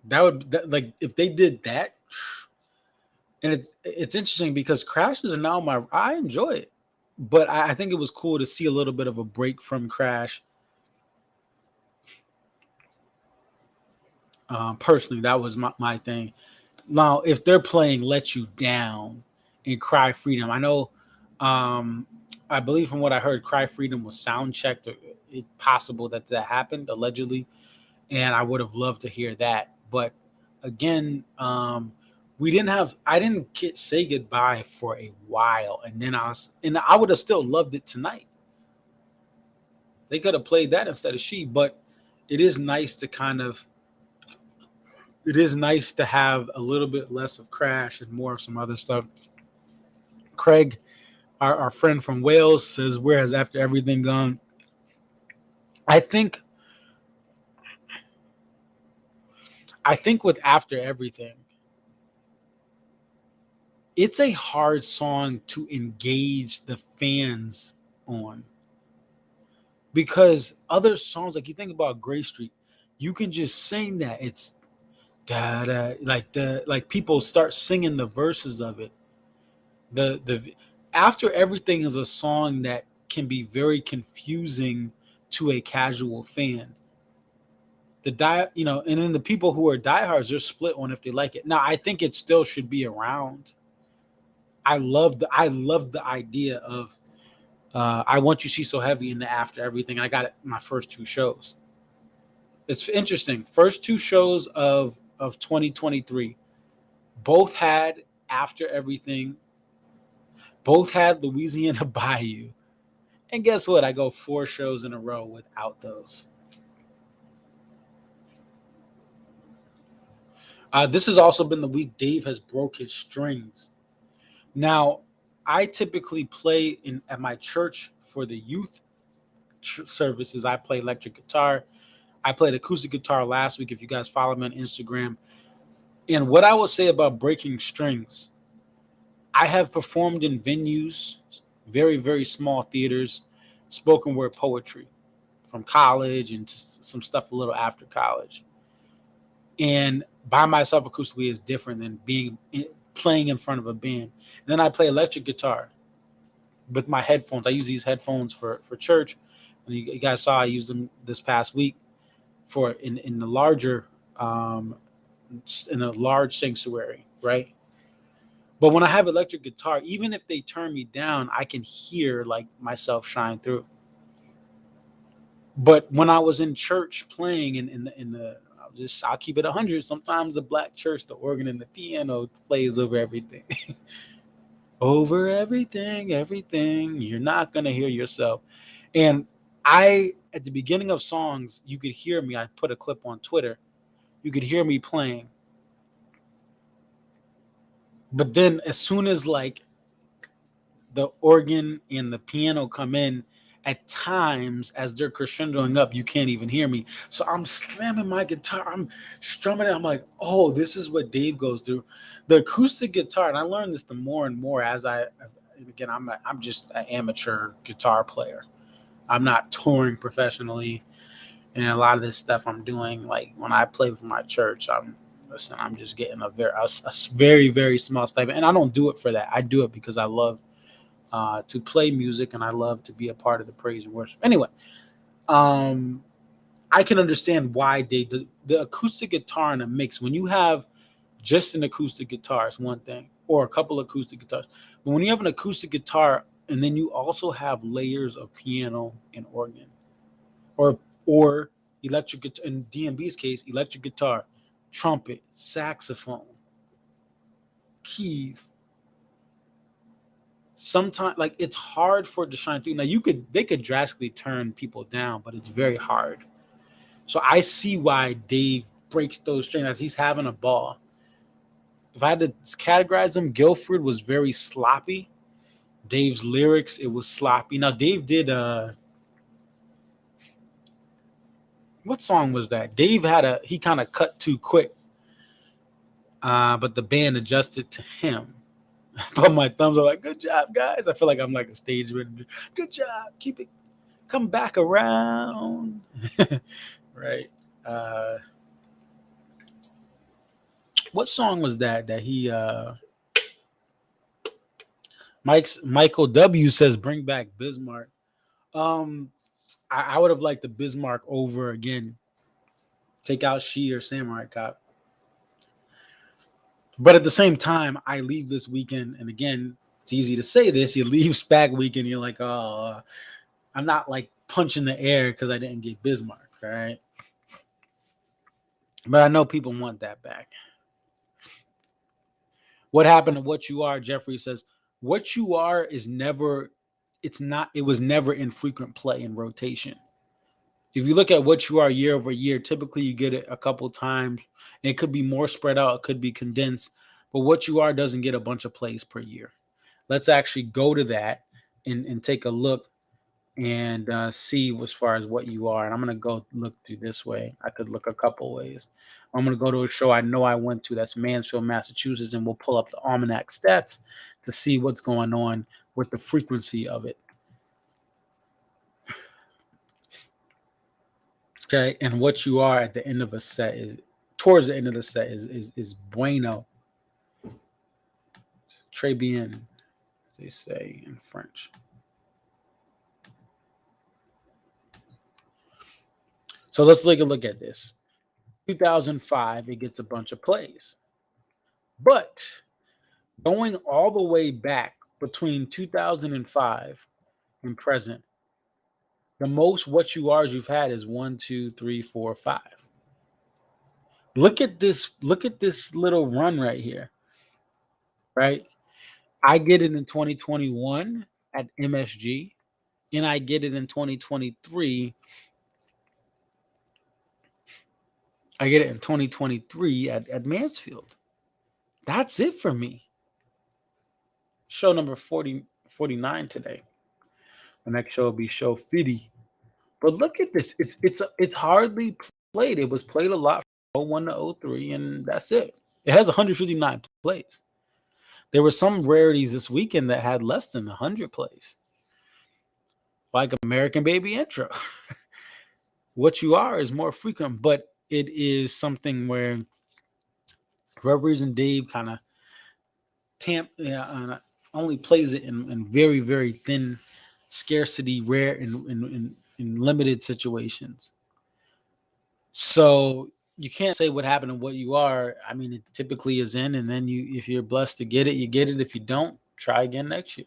Like if they did that, and it's interesting because Crash is now I enjoy it, but I think it was cool to see a little bit of a break from Crash. Personally, that was my thing. Now, if they're playing Let You Down and Cry Freedom. I know, I believe from what I heard, Cry Freedom was sound checked. Or it's possible that that happened allegedly, and I would have loved to hear that. But again, we didn't have. I didn't say goodbye for a while, and then I would have still loved it tonight. They could have played that instead of She, but it is nice to it is nice to have a little bit less of Crash and more of some other stuff. Craig, our friend from Wales, says, "Where has After Everything gone?" I think with After Everything, it's a hard song to engage the fans on, because other songs, like you think about Gray Street, you can just sing that. It's da da, like people start singing the verses of it. The After Everything is a song that can be very confusing to a casual fan. And then the people who are diehards, they're split on if they like it. Now, I think it still should be around. I love the idea of I Want You She's So Heavy in the After Everything. I got it my first two shows. It's interesting. First two shows of 2023 both had After Everything, both had Louisiana Bayou. And guess what? I go 4 shows in a row without those. This has also been the week Dave has broke his strings. Now, I typically play at my church for the youth services. I play electric guitar. I played acoustic guitar last week, if you guys follow me on Instagram. And what I will say about breaking strings, I have performed in venues, very, very small theaters, spoken word poetry from college and some stuff a little after college. And by myself acoustically is different than playing in front of a band. And then I play electric guitar with my headphones. I use these headphones for church. And you guys saw I used them this past week for in the larger in a large sanctuary, right? But when I have electric guitar, even if they turn me down, I can hear like myself shine through. But when I was in church playing in the I'll keep it 100. Sometimes the black church, the organ and the piano plays over everything. Over everything, everything. You're not gonna hear yourself. And at the beginning of songs, you could hear me. I put a clip on Twitter. You could hear me playing. But then as soon as like the organ and the piano come in, at times as they're crescendoing up, you can't even hear me. So I'm slamming my guitar, I'm strumming it. I'm like, oh, this is what Dave goes through. The acoustic guitar, and I learned this the more and more as I'm just an amateur guitar player. I'm not touring professionally, and a lot of this stuff I'm doing, like when I play for my church, I'm just getting a very, very small stipend, and I don't do it for that. I do it because I love to play music, and I love to be a part of the praise and worship. Anyway, I can understand why the acoustic guitar in a mix, when you have just an acoustic guitar is one thing, or a couple of acoustic guitars. But when you have an acoustic guitar and then you also have layers of piano and organ, or electric guitar, in DMB's case, electric guitar, trumpet, saxophone, keys. Sometimes, like, it's hard for it to shine through. Now they could drastically turn people down, but it's very hard. So I see why Dave breaks those strings as he's having a ball. If I had to categorize them, Guilford was very sloppy. Dave's lyrics, it was sloppy. Now Dave did what song was that? Dave he kind of cut too quick. But the band adjusted to him. But my thumbs are like, good job, guys. I feel like I'm like a stage manager. Good job. Keep it. Come back around. Right. What song was that he Michael W says bring back Bismarck. I would have liked the Bismarck over again. Take out She or Samurai Cop. But at the same time, I leave this weekend, and again, it's easy to say this. You leave SPAC weekend, you're like, oh, I'm not like punching the air because I didn't get Bismarck, right? But I know people want that back. What happened to What You Are? Jeffrey says, What You Are is never, it was never in frequent play in rotation. If you look at What You Are year over year, typically you get it a couple times. It could be more spread out, it could be condensed, but What You Are doesn't get a bunch of plays per year. Let's actually go to that and take a look and see as far as What You Are. And I'm going to go look through this way. I could look a couple ways. I'm going to go to a show I know I went to. That's Mansfield, Massachusetts, and we'll pull up the Almanac stats to see what's going on with the frequency of it. Okay, and What You Are at the end of a set is towards the end of the set is bueno. Très bien, as they say in French. So let's take a look at this. 2005, it gets a bunch of plays. But going all the way back between 2005 and present, the most What You Are's you've had is 1, 2, 3, 4, 5. Look at this little run right here. Right? I get it in 2021 at MSG, and I get it in 2023. I get it in 2023 at Mansfield. That's it for me. Show number 49 today. The next show will be show 50. But look at this. It's hardly played. It was played a lot from 01 to 03, and that's it. It has 159 plays. There were some rarities this weekend that had less than 100 plays. Like American Baby Intro. What You Are is more frequent, but it is something where for whatever reason Dave kind of only plays it in very, very thin scarcity, rare in limited situations. So you can't say what happened to What You Are. I mean, it typically is in, and then if you're blessed to get it, you get it. If you don't, try again next year.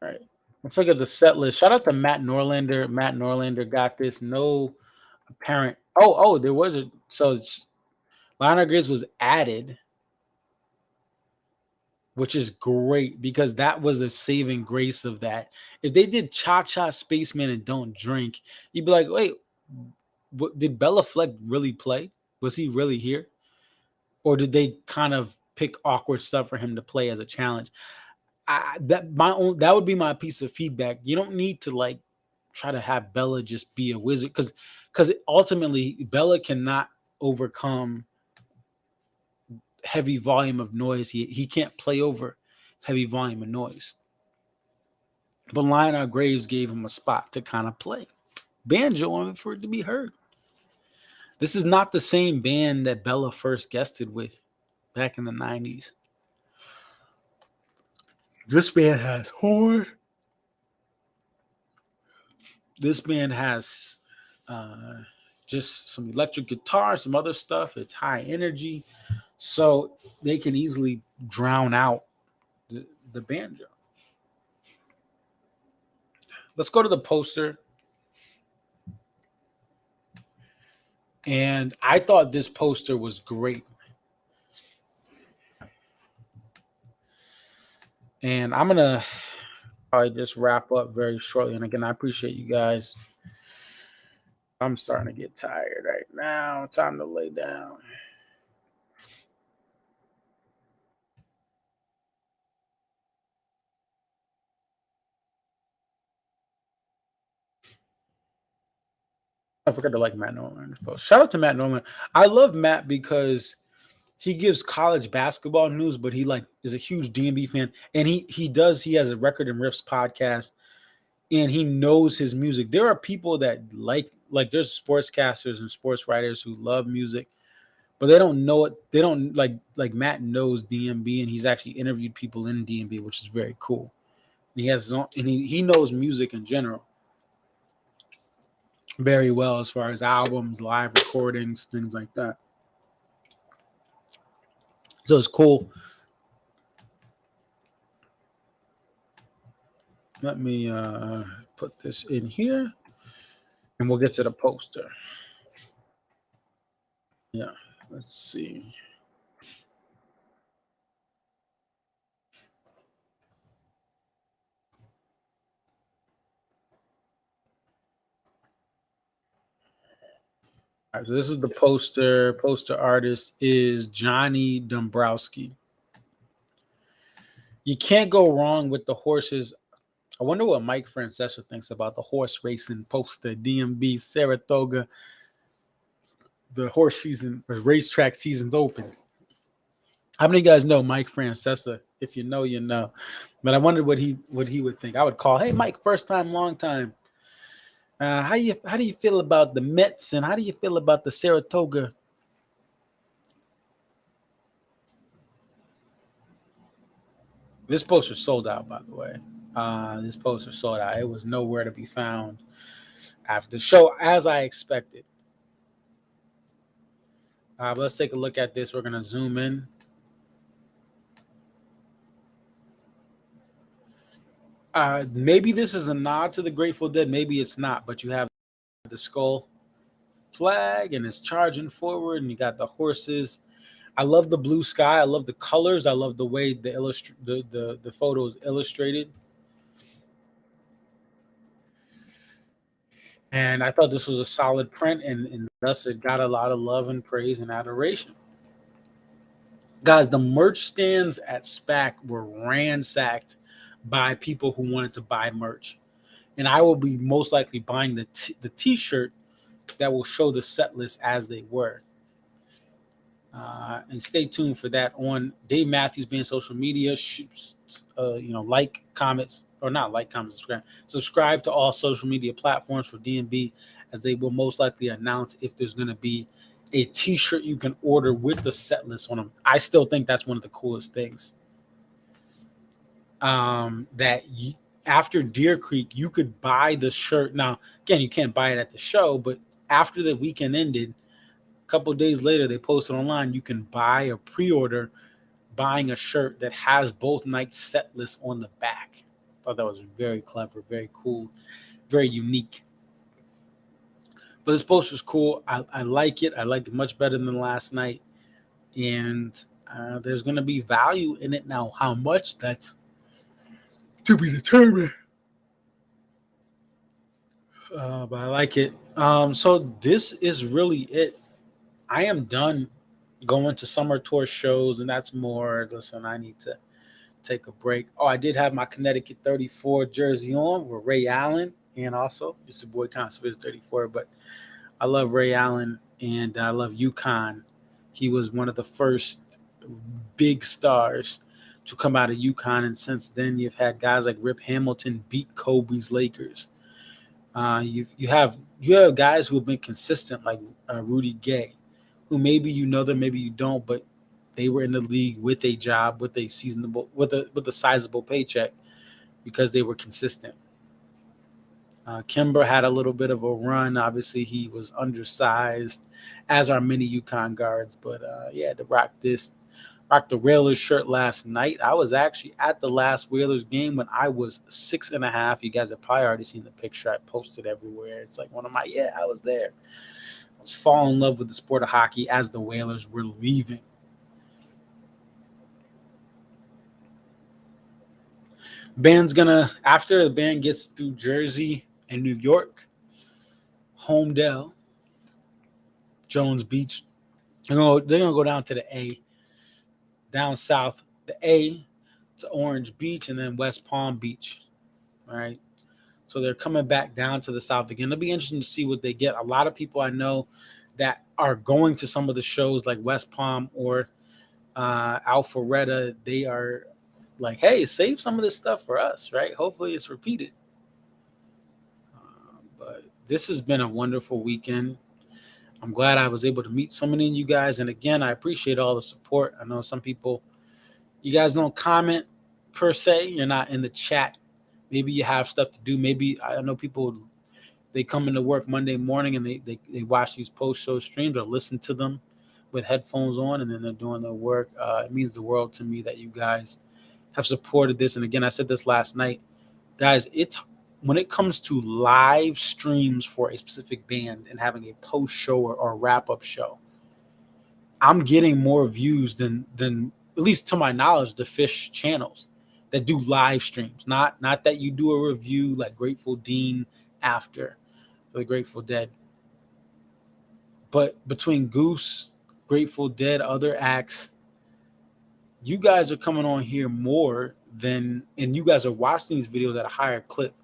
All right. Let's look at the set list. Shout out to Matt Norlander. Matt Norlander got this. No apparent. Oh, there was a. So Lionel Griggs was added, which is great because that was a saving grace of that. If they did Cha Cha Spaceman and Don't Drink, you'd be like, wait, did Béla Fleck really play? Was he really here? Or did they kind of pick awkward stuff for him to play as a challenge? That would be my piece of feedback. You don't need to like try to have Béla just be a wizard because ultimately Béla cannot overcome heavy volume of noise. He can't play over heavy volume of noise. But Lionel Graves gave him a spot to kind of play banjo on it for it to be heard. This is not the same band that Béla first guested with back in the 90s. This band has horn. This band has just some electric guitar, some other stuff. It's high energy. So they can easily drown out the banjo. Let's go to the poster. And I thought this poster was great. And I'm going to probably just wrap up very shortly. And again, I appreciate you guys. I'm starting to get tired right now. Time to lay down. I forgot to like Matt Norman in this post. Shout out to Matt Norman. I love Matt because he gives college basketball news, but he like is a huge DMB fan, and he has a Record and Riffs podcast, and he knows his music. There are people that like there's sportscasters and sports writers who love music, but they don't know it. They don't like Matt knows DMB, and he's actually interviewed people in DMB, which is very cool. He has his own, and he knows music in general very well as far as albums, live recordings, things like that. So it's cool. Let me put this in here, and we'll get to the poster. Yeah, let's see. All right, so this is the poster. Poster artist is Johnny Dombrowski. You can't go wrong with the horses. I wonder what Mike Francesa thinks about the horse racing poster, DMB Saratoga. The horse season or racetrack season's open. How many of you guys know Mike Francesa? If you know, you know. But I wondered what he would think. I would call, hey Mike, first time, long time. How do you feel about the Mets and how do you feel about the Saratoga? This poster sold out, by the way. This poster sold out. It was nowhere to be found after the show, as I expected. Let's take a look at this. We're gonna zoom in. Maybe this is a nod to the Grateful Dead. Maybe it's not, but you have the skull flag and it's charging forward, and you got the horses. I love the blue sky. I love the colors. I love the way the photo is illustrated. And I thought this was a solid print, and thus it got a lot of love and praise and adoration. Guys, the merch stands at SPAC were ransacked by people who wanted to buy merch. And I will be most likely buying the t-shirt that will show the set list as they were. And stay tuned for that on Dave Matthews being social media. Like, comments, or not like, comment, subscribe. Subscribe to all social media platforms for DMB, as they will most likely announce if there's going to be a t-shirt you can order with the set list on them. I still think that's one of the coolest things. After Deer Creek, you could buy the shirt. Now, again, you can't buy it at the show, but after the weekend ended, a couple of days later, they posted online, you can buy or pre-order buying a shirt that has both nights set lists on the back. I thought that was very clever, very cool, very unique. But this poster's cool. I like it. I like it much better than last night. And there's going to be value in it now. How much, that's to be determined. But I like it. So this is really it. I am done going to summer tour shows, and that's more. Listen, I need to take a break. Oh, I did have my Connecticut 34 jersey on with Ray Allen, and also it's your boy Conservative 34. But I love Ray Allen, and I love UConn. He was one of the first big stars to come out of UConn, and since then you've had guys like Rip Hamilton beat Kobe's Lakers. You have guys who have been consistent, like Rudy Gay, who maybe you know them, maybe you don't, but they were in the league with a job, with a sizable paycheck, because they were consistent. Kimber had a little bit of a run. Obviously, he was undersized, as are many UConn guards. But to rock the Whalers shirt last night. I was actually at the last Whalers game when I was 6.5. You guys have probably already seen the picture. I posted everywhere. It's like I was there. I was falling in love with the sport of hockey as the Whalers were leaving. Band's gonna, after the band gets through Jersey and New York, Homedale, Jones Beach, they're gonna go down to the A, down south, the A to Orange Beach, and then West Palm Beach. All right. So they're coming back down to the south again. It'll be interesting to see what they get. A lot of people I know that are going to some of the shows like West Palm or Alpharetta, they are like, hey, save some of this stuff for us, right? Hopefully it's repeated. But this has been a wonderful weekend. I'm glad I was able to meet so many of you guys. And again, I appreciate all the support. I know some people, you guys don't comment per se. You're not in the chat Maybe you have stuff to do. Maybe I know people, they come into work Monday morning and they watch these post-show streams or listen to them with headphones on, and then they're doing their work. It means the world to me that you guys have supported this. And again, I said this last night, guys, it's when it comes to live streams for a specific band and having a post-show or wrap-up show, I'm getting more views than at least to my knowledge, the Fish channels that do live streams. Not that you do a review like Grateful Dean after the Grateful Dead. But between Goose, Grateful Dead, other acts, you guys are coming on here more than, and you guys are watching these videos at a higher clip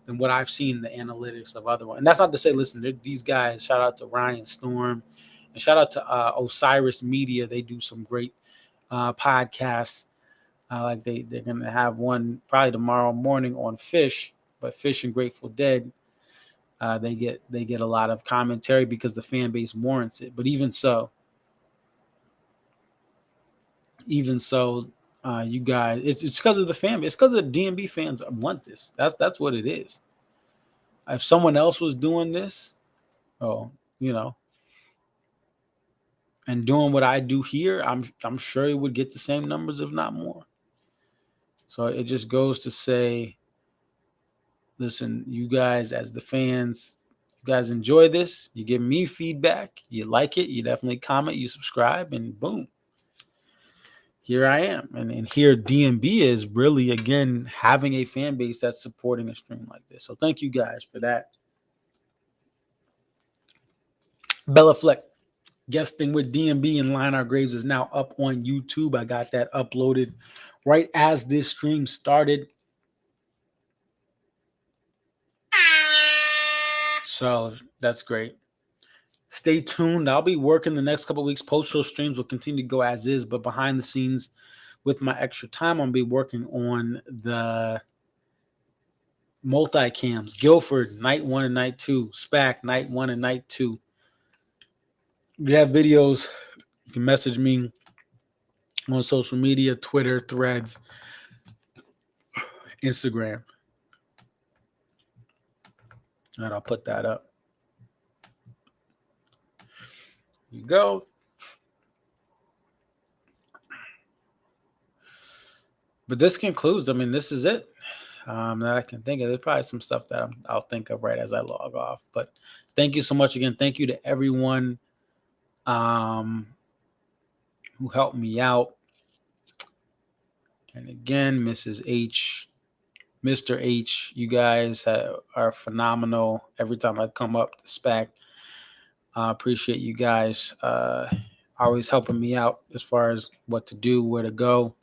than what I've seen in the analytics of other ones. And that's not to say, listen, these guys, shout out to Ryan Storm and shout out to Osiris Media. They do some great podcasts. Like they're going to have one probably tomorrow morning on Fish, but Fish and Grateful Dead, they get a lot of commentary because the fan base warrants it. But even so, you guys, it's because of the fan base. It's because the DMB fans want this. That's what it is. If someone else was doing this, and doing what I do here, I'm sure it would get the same numbers, if not more. So it just goes to say, listen, you guys as the fans, you guys enjoy this. You give me feedback. You like it. You definitely comment. You subscribe, and boom, here I am. And here DMB is really, again, having a fan base that's supporting a stream like this. So thank you guys for that. Béla Fleck guesting with DMB and Line Our Graves is now up on YouTube. I got that uploaded right as this stream started. So that's great. Stay tuned. I'll be working the next couple of weeks. Post-show streams will continue to go as is, but behind the scenes with my extra time, I'll be working on the multi-cams. Guilford, night 1 and night 2. SPAC, night 1 and night 2. If you have videos, you can message me on social media, Twitter, Threads, Instagram. And I'll put that up. Here you go. But this concludes. I mean, this is it that I can think of. There's probably some stuff that I'll think of right as I log off. But thank you so much again. Thank you to everyone who helped me out. And again, Mrs. H, Mr. H, you guys are phenomenal. Every time I come up to SPAC, I appreciate you guys always helping me out as far as what to do, where to go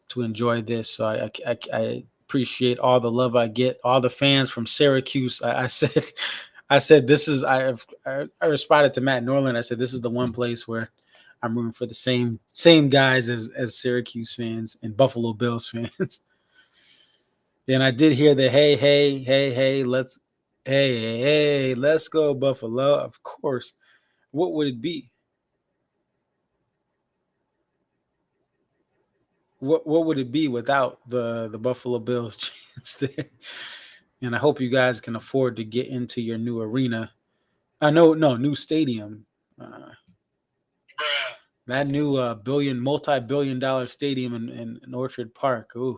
to enjoy this. So I appreciate all the love I get, all the fans from Syracuse. I said this is, I responded to Matt Norland. I said this is the one place where I'm rooting for the same guys as Syracuse fans and Buffalo Bills fans. And I did hear the hey, let's go Buffalo. Of course. What would it be? What would it be without the Buffalo Bills chants there? And I hope you guys can afford to get into your new arena. New stadium. That new multi-billion-dollar stadium in Orchard Park. Ooh.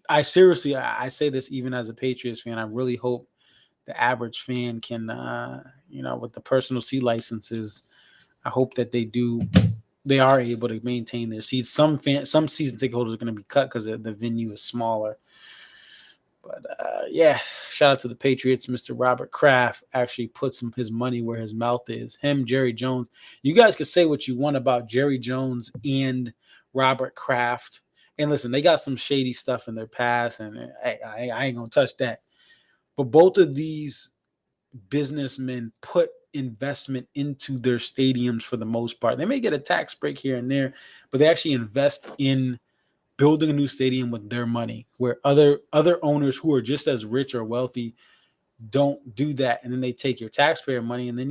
I seriously, I say this even as a Patriots fan. I really hope the average fan can, with the personal seat licenses, I hope that they are able to maintain their seats. Some season ticket holders are going to be cut because the venue is smaller. But shout out to the Patriots. Mr. Robert Kraft actually puts his money where his mouth is. Him, Jerry Jones. You guys can say what you want about Jerry Jones and Robert Kraft. And listen, they got some shady stuff in their past, and hey, I ain't going to touch that. But both of these businessmen put investment into their stadiums for the most part. They may get a tax break here and there, but they actually invest in building a new stadium with their money, where other owners who are just as rich or wealthy don't do that. And then they take your taxpayer money, and then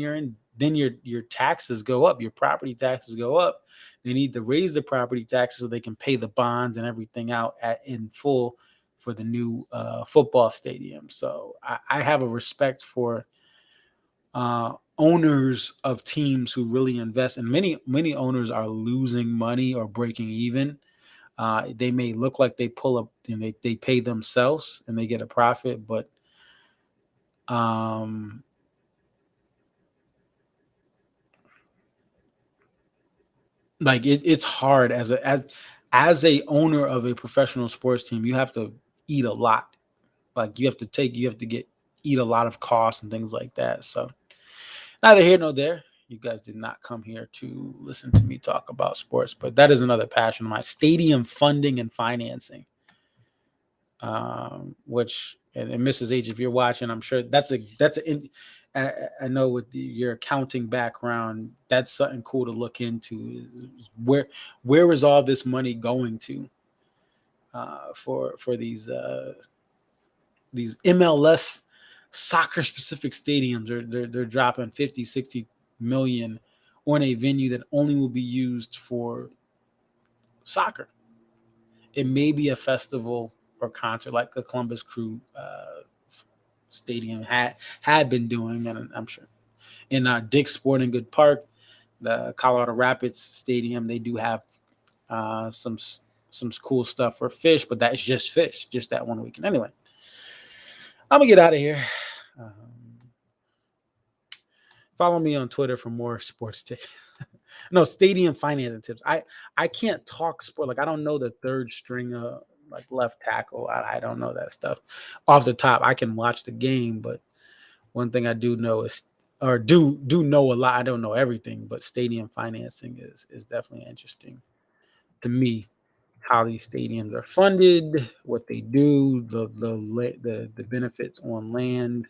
your taxes go up, your property taxes go up. They need to raise the property taxes so they can pay the bonds and everything out in full for the new football stadium. So I have a respect for owners of teams who really invest, and many owners are losing money or breaking even. They may look like they pull up and they pay themselves and they get a profit, but like it's hard as a owner of a professional sports team. You have to eat a lot. Like you have to eat a lot of costs and things like that. So neither here nor there. You guys did not come here to listen to me talk about sports, but that is another passion of mine: stadium funding and financing. Which and Mrs. H, if you're watching, I'm sure I know with your accounting background, that's something cool to look into. Is where is all this money going to for these MLS soccer specific stadiums? They're dropping 50, 60 million on a venue that only will be used for soccer. It may be a festival or concert like the Columbus Crew Stadium had been doing, and I'm sure in Dick's Sporting Good Park, the Colorado Rapids Stadium, they do have some cool stuff for fish, but that's just fish, just that one weekend. Anyway, I'm gonna get out of here. Follow me on Twitter for more sports tips. No, stadium financing tips. I can't talk sport. Like I don't know the third string of like left tackle. I don't know that stuff off the top. I can watch the game, but one thing I do know is, or do know a lot. I don't know everything, but stadium financing is definitely interesting to me. How these stadiums are funded, what they do, the benefits on land,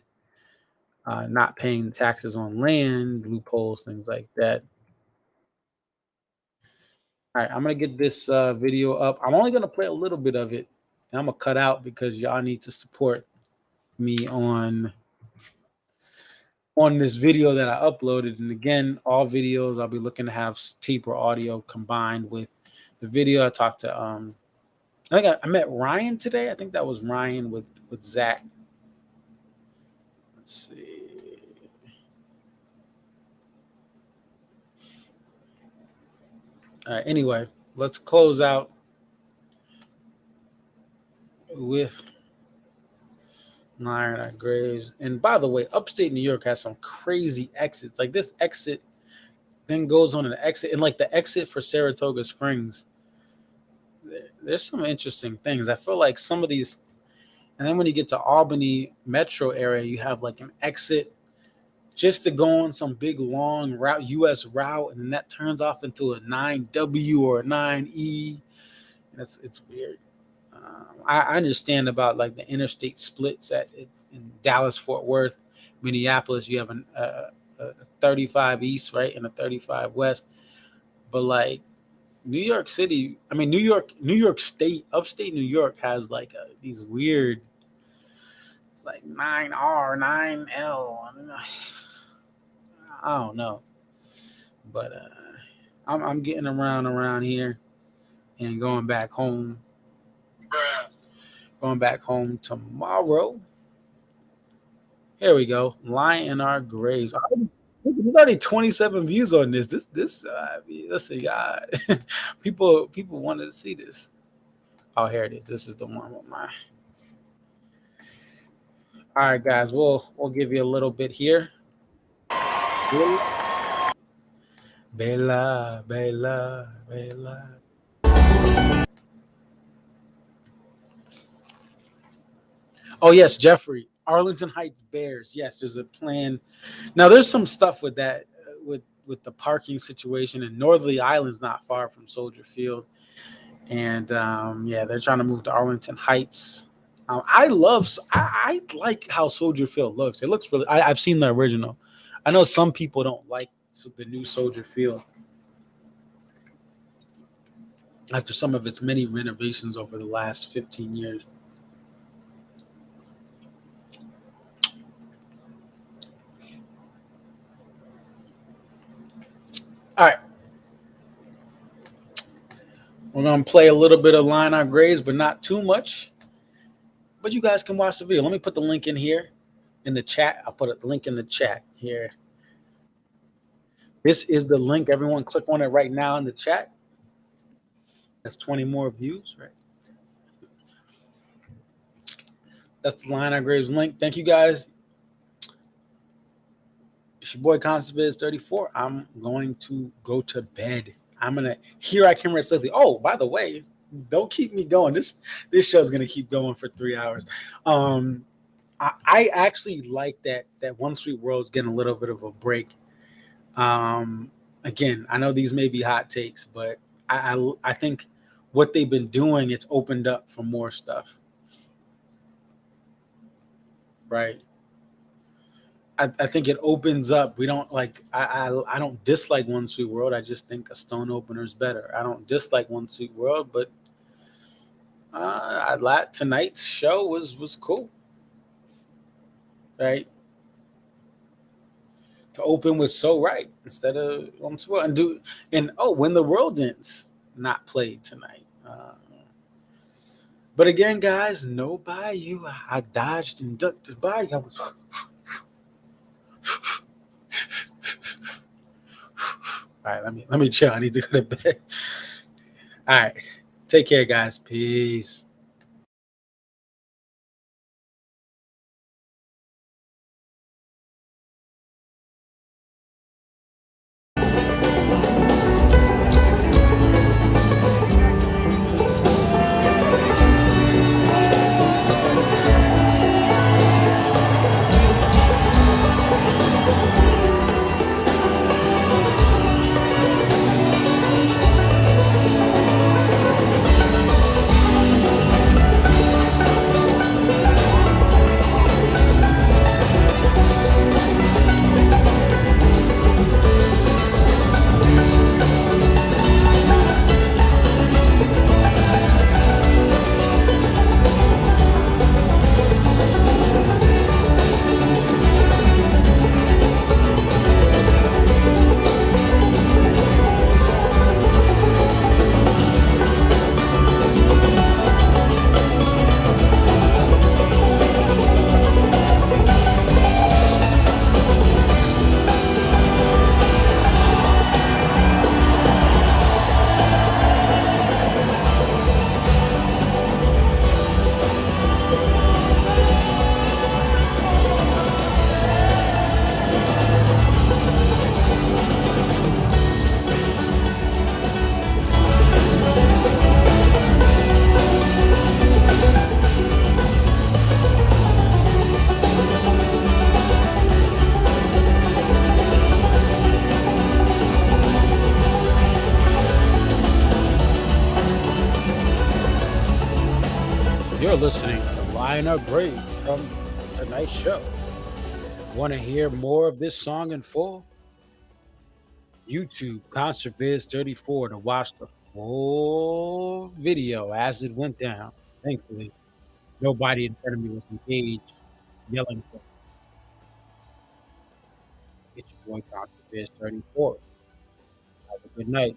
not paying taxes on land, loopholes, things like that. All right, I'm gonna get this video up. I'm only gonna play a little bit of it, and I'm gonna cut out because y'all need to support me on this video that I uploaded. And again, all videos I'll be looking to have tape or audio combined with the video. I talked to I think I met Ryan today. I think that was Ryan with Zach. Let's see. All right. Anyway, let's close out with Iron at Graves. And by the way, upstate New York has some crazy exits. Like this exit then goes on an exit, and like the exit for Saratoga Springs, there's some interesting things. I feel like some of these, and then when you get to Albany metro area, you have like an exit just to go on some big long route, US route, and then that turns off into a 9W or a 9E. And it's weird. I understand about like the interstate splits in Dallas, Fort Worth, Minneapolis. You have a 35 East, right, and a 35 West. But like New York City, I mean New York State, upstate New York has like these weird. It's like 9R, 9L. I don't know, but I'm getting around here and going back home. Going back home tomorrow. Here we go. Lying in our graves. There's already 27 views on this. Listen, people wanted to see this. Oh, here it is. This is the one with my. All right, guys. We'll give you a little bit here. Béla, Béla, Béla. Oh yes, Jeffrey. Arlington Heights Bears. Yes, there's a plan. Now there's some stuff with that with the parking situation, and Northerly Island's not far from Soldier Field. And yeah, they're trying to move to Arlington Heights. I like how Soldier Field looks. It looks really. I've seen the original. I know some people don't like the new Soldier Field after some of its many renovations over the last 15 years. All right. We're going to play a little bit of Line Our Graves, but not too much. but you guys can watch the video. Let me put the link in here in the chat. I'll put a link in the chat here. This is the link. Everyone click on it right now in the chat. That's 20 more views, right? That's the Line on Graves link. Thank you guys. It's your boy Constance 34. I'm going to go to bed. I'm gonna here I can rest safely. Oh, by the way, don't keep me going. This show's gonna keep going for 3 hours. I actually like that One Sweet World's getting a little bit of a break. Again, I know these may be hot takes, but I think what they've been doing, it's opened up for more stuff. Right. I think it opens up. We don't like. I don't dislike One Sweet World. I just think a Stone opener is better. I don't dislike One Sweet World, but tonight's show was cool, right? To open with So Right instead of One Sweet World and When the World Ends not played tonight. But again, guys, no Bayou. I dodged and ducked the Bayou. I was. All right, let me chill. I need to go to bed. All right. Take care, guys. Peace. You're listening to Lion or Brave from tonight's show. Want to hear more of this song in full? YouTube ConcertViz34 to watch the full video as it went down. Thankfully, nobody in front of me was engaged yelling for us. It's your boy ConcertViz34. Have a good night.